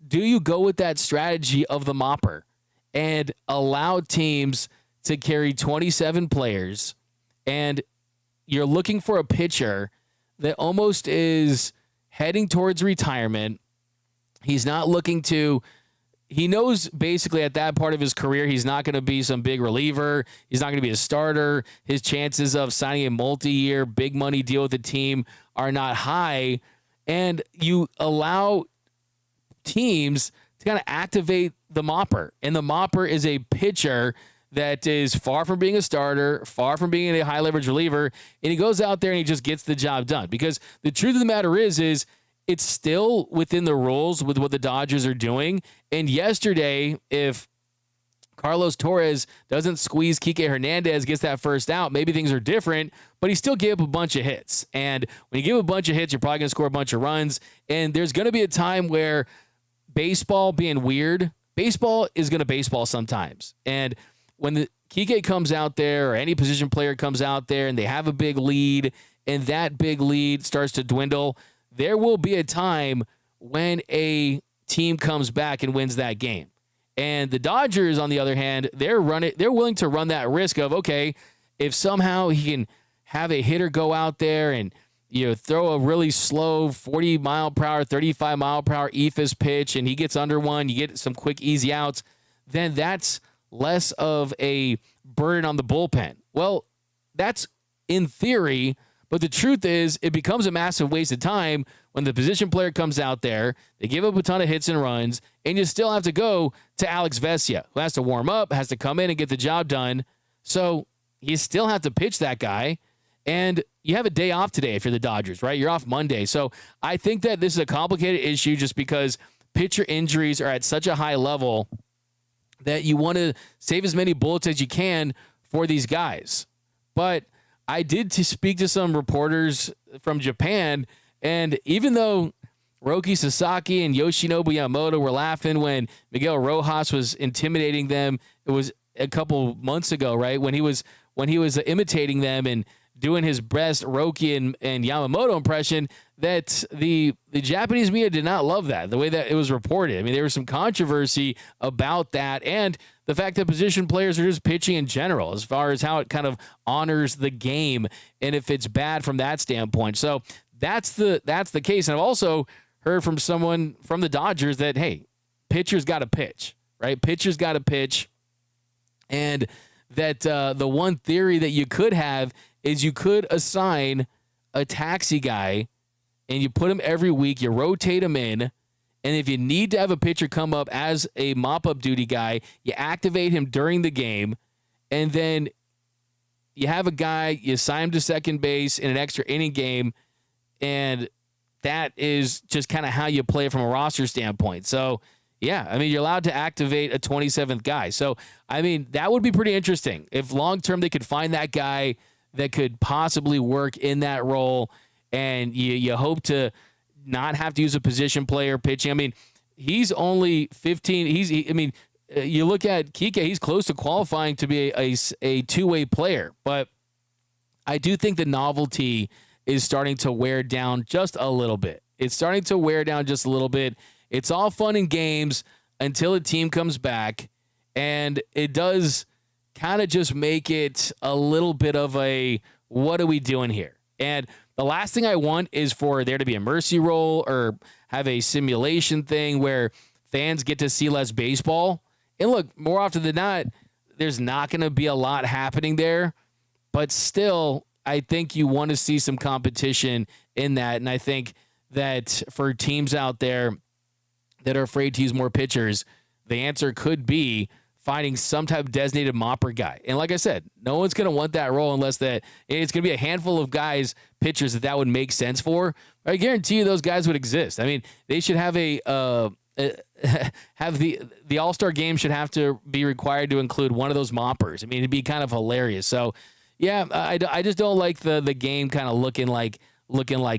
do you go with that strategy of the mopper and allow teams to carry 27 players, and you're looking for a pitcher that almost is heading towards retirement? He's not looking to... He knows basically at that part of his career, he's not going to be some big reliever. He's not going to be a starter. His chances of signing a multi-year big money deal with the team are not high. And you allow teams to kind of activate the mopper. And the mopper is a pitcher that is far from being a starter, far from being a high leverage reliever. And he goes out there and he just gets the job done. Because the truth of the matter is it's still within the rules with what the Dodgers are doing. And yesterday, if Carlos Torres doesn't squeeze Kike Hernandez, gets that first out, maybe things are different, but he still gave up a bunch of hits. And when you give a bunch of hits, you're probably going to score a bunch of runs. And there's going to be a time where baseball being weird, baseball is going to baseball sometimes. And when the Kike comes out there or any position player comes out there and they have a big lead and that big lead starts to dwindle, there will be a time when a team comes back and wins that game. And the Dodgers, on the other hand, they're willing to run that risk of, okay, if somehow he can have a hitter go out there and throw a really slow 40 mile per hour, 35 mile per hour eephus pitch, and he gets under one, you get some quick easy outs, then that's less of a burden on the bullpen. Well, that's in theory. But the truth is, it becomes a massive waste of time when the position player comes out there, they give up a ton of hits and runs, and you still have to go to Alex Vesia, who has to warm up, has to come in and get the job done. So you still have to pitch that guy, and you have a day off today if you're the Dodgers, right? You're off Monday. So I think that this is a complicated issue just because pitcher injuries are at such a high level that you want to save as many bullets as you can for these guys. But I did speak to some reporters from Japan, and even though Roki Sasaki and Yoshinobu Yamamoto were laughing when Miguel Rojas was intimidating them, it was a couple months ago, right? When he was imitating them and doing his best Roki and Yamamoto impression, that the Japanese media did not love that, the way that it was reported. I mean, there was some controversy about that, and the fact that position players are just pitching in general, as far as how it kind of honors the game, and if it's bad from that standpoint. So that's the case. And I've also heard from someone from the Dodgers that, hey, pitchers got to pitch, right? Pitchers got to pitch, and that the one theory that you could have is you could assign a taxi guy, and you put him every week, you rotate him in, and if you need to have a pitcher come up as a mop-up duty guy, you activate him during the game, and then you have a guy, you assign him to second base in an extra inning game, and that is just kind of how you play it from a roster standpoint. So, yeah, I mean, you're allowed to activate a 27th guy. So, I mean, that would be pretty interesting. If long-term they could find that guy that could possibly work in that role, and you hope to not have to use a position player pitching. I mean, he's only 15. You look at Kike, he's close to qualifying to be a two-way player. But I do think the novelty is starting to wear down just a little bit. It's starting to wear down just a little bit. It's all fun and games until a team comes back, and it does kind of just make it a little bit of a, what are we doing here? And the last thing I want is for there to be a mercy roll or have a simulation thing where fans get to see less baseball. And look, more often than not, there's not going to be a lot happening there. But still, I think you want to see some competition in that. And I think that for teams out there that are afraid to use more pitchers, the answer could be finding some type of designated mopper guy. And like I said, no one's going to want that role unless that it's going to be a handful of guys, pitchers that would make sense for. I guarantee you those guys would exist. I mean, they should have have the All-Star game should have to be required to include one of those moppers. I mean, it'd be kind of hilarious. So, yeah, I just don't like the game kind of looking like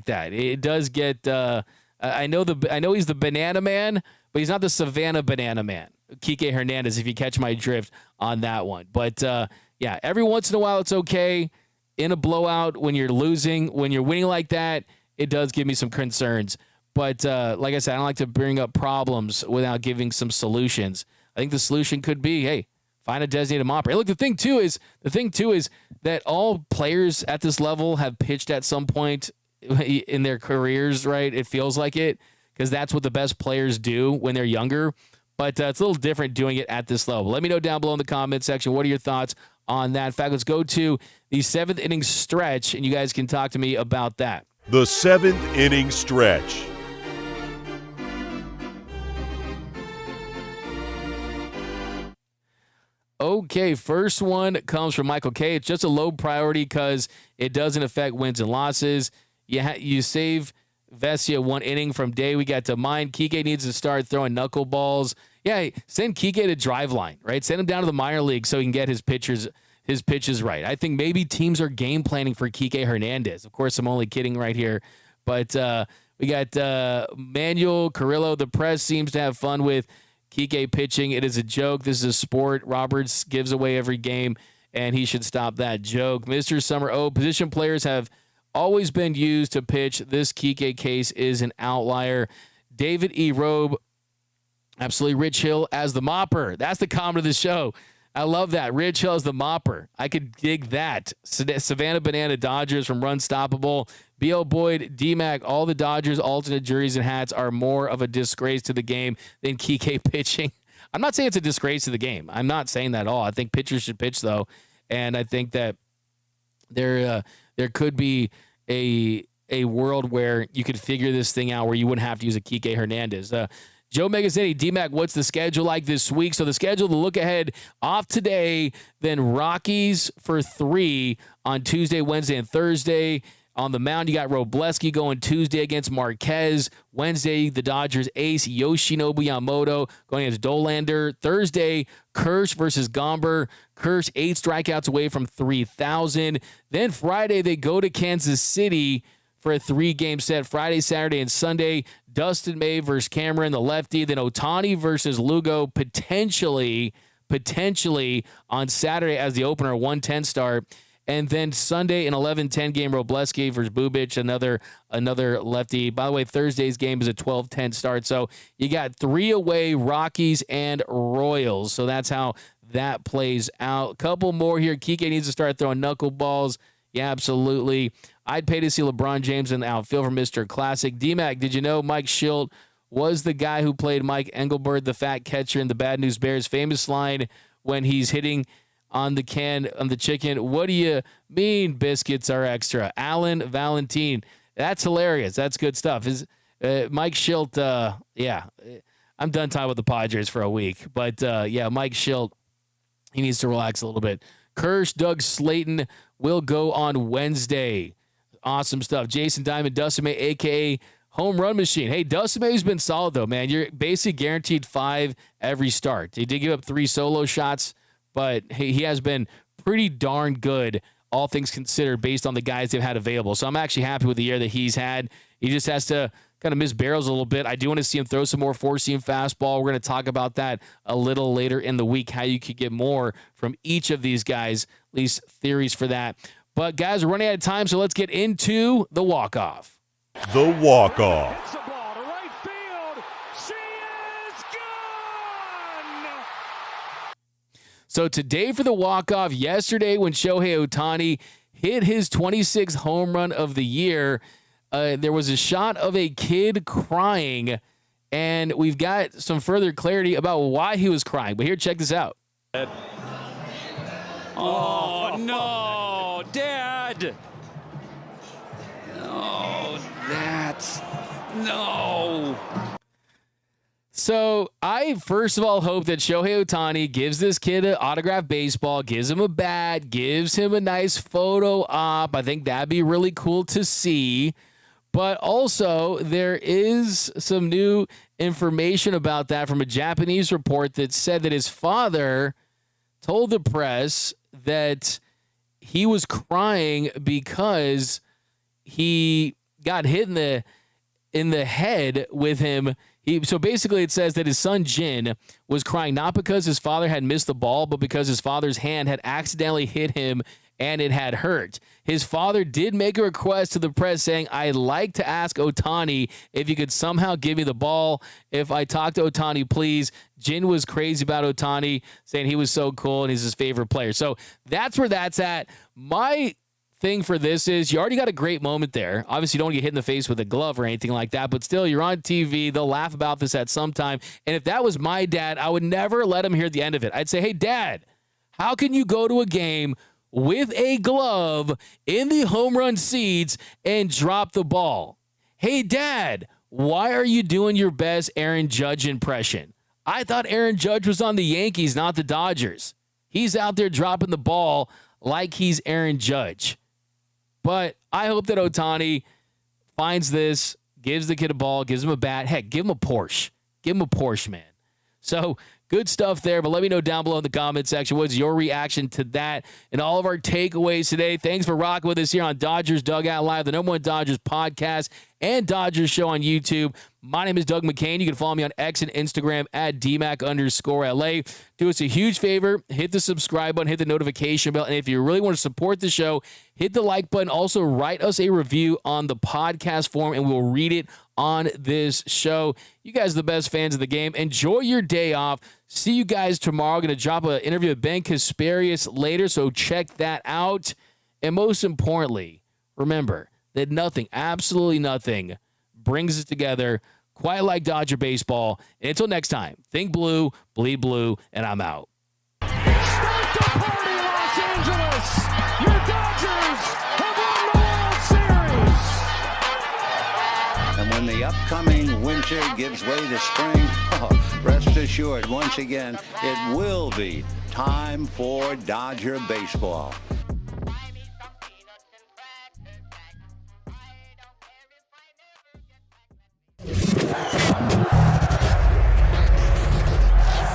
that. It does get I know he's the banana man, but he's not the Savannah banana man. Kike Hernandez, if you catch my drift on that one. But, yeah, every once in a while it's okay. In a blowout, when you're losing, when you're winning like that, it does give me some concerns. But like I said, I don't like to bring up problems without giving some solutions. I think the solution could be, hey, find a designated mopper. Hey, look, the thing too is that all players at this level have pitched at some point in their careers, right? It feels like it, because that's what the best players do when they're younger. But it's a little different doing it at this level. Let me know down below in the comment section, what are your thoughts on that? In fact, let's go to the 7th inning stretch, and you guys can talk to me about that. The 7th inning stretch. Okay, first one comes from Michael K. It's just a low priority because it doesn't affect wins and losses. You save Vesia 1 inning from day. We got to mine. Kike needs to start throwing knuckleballs. Yeah, send Kike to Driveline, right? Send him down to the minor league so he can get his pitches right. I think maybe teams are game planning for Kike Hernandez. Of course, I'm only kidding right here. But we got Manuel Carrillo. The press seems to have fun with Kike pitching. It is a joke. This is a sport. Roberts gives away every game, and he should stop that joke. Mr. Summer O, position players have always been used to pitch. This Kike case is an outlier. David E. Robe, absolutely. Rich Hill as the mopper. That's the comment of the show. I love that. Rich Hill as the mopper. I could dig that. Savannah Banana Dodgers from Run Stoppable. B.O. Boyd, D-Mac, all the Dodgers alternate jerseys and hats are more of a disgrace to the game than Kike pitching. I'm not saying it's a disgrace to the game. I'm not saying that at all. I think pitchers should pitch, though, and I think that there could be a world where you could figure this thing out where you wouldn't have to use a Kike Hernandez. Joe Megazzetti, D-Mac, what's the schedule like this week? So the schedule to look ahead off today, then Rockies for 3 on Tuesday, Wednesday, and Thursday. On the mound, you got Robleski going Tuesday against Marquez. Wednesday, the Dodgers ace Yoshinobu Yamamoto going against Dolander. Thursday, Kirsch versus Gomber. Kirsch 8 strikeouts away from 3,000. Then Friday, they go to Kansas City for a 3-game set. Friday, Saturday, and Sunday, Dustin May versus Cameron, the lefty. Then Ohtani versus Lugo, potentially on Saturday as the opener, 1:10 start. And then Sunday, an 11-10 game, Robleski versus Bubic, another lefty. By the way, Thursday's game is a 12-10 start. So you got 3 away, Rockies and Royals. So that's how that plays out. A couple more here. Kike needs to start throwing knuckleballs. Yeah, absolutely. I'd pay to see LeBron James in the outfield for Mr. Classic. D-Mac, did you know Mike Schilt was the guy who played Mike Engelbert, the fat catcher in the Bad News Bears? Famous line when he's hitting on the can on the chicken. What do you mean biscuits are extra? Alan Valentine. That's hilarious. That's good stuff. Is Mike Schilt, yeah. I'm done talking about the Padres for a week. But, yeah, Mike Schilt, he needs to relax a little bit. Kirsch, Doug Slayton will go on Wednesday. Awesome stuff. Jason Diamond, Dustin May, a.k.a. Home Run Machine. Hey, Dustin May's been solid, though, man. You're basically guaranteed 5 every start. He did give up 3 solo shots, but he has been pretty darn good, all things considered, based on the guys they've had available. So I'm actually happy with the year that he's had. He just has to kind of miss barrels a little bit. I do want to see him throw some more 4-seam fastball. We're going to talk about that a little later in the week, how you could get more from each of these guys, at least theories for that. But, guys, we're running out of time, so let's get into the walk-off. The walk-off. Hits the ball to right field. She is gone! So today for the walk-off, yesterday when Shohei Ohtani hit his 26th home run of the year, there was a shot of a kid crying and we've got some further clarity about why he was crying. But here, check this out. Oh, no, Dad. No. So I first of all hope that Shohei Ohtani gives this kid an autographed baseball, gives him a bat, gives him a nice photo op. I think that'd be really cool to see. But also there is some new information about that from a Japanese report that said that his father told the press that he was crying because he got hit in the head with him. So basically it says that his son Jin was crying not because his father had missed the ball, but because his father's hand had accidentally hit him and it had hurt. His father did make a request to the press saying, "I'd like to ask Ohtani if you could somehow give me the ball. If I talk to Ohtani, please." Jin was crazy about Ohtani, saying he was so cool and he's his favorite player. So that's where that's at. My thing for this is you already got a great moment there. Obviously, you don't want to get hit in the face with a glove or anything like that, but still, you're on TV. They'll laugh about this at some time. And if that was my dad, I would never let him hear the end of it. I'd say, "Hey, Dad, how can you go to a game with a glove in the home run seats and drop the ball? Hey, Dad, why are you doing your best Aaron Judge impression? I thought Aaron Judge was on the Yankees, not the Dodgers. He's out there dropping the ball like he's Aaron Judge." But I hope that Ohtani finds this, gives the kid a ball, gives him a bat. Heck, give him a Porsche. Give him a Porsche, man. So good stuff there, but let me know down below in the comment section what's your reaction to that and all of our takeaways today. Thanks for rocking with us here on Dodgers Dugout Live, the #1 Dodgers podcast and Dodgers show on YouTube. My name is Doug McKain. You can follow me on X and Instagram at DMAC_LA. Do us a huge favor, hit the subscribe button, hit the notification bell, and if you really want to support the show, hit the like button. Also, write us a review on the podcast form, and we'll read it on this show. You guys are the best fans of the game. Enjoy your day off. See you guys tomorrow. Going to drop an interview with Ben Kasparius later, so check that out. And most importantly, remember that nothing, absolutely nothing, brings us together quite like Dodger baseball. And until next time, think blue, bleed blue, and I'm out. Start the party, Los Angeles! Your Dodgers have won the World Series! And when the upcoming winter gives way to spring, rest assured, once again, it will be time for Dodger baseball.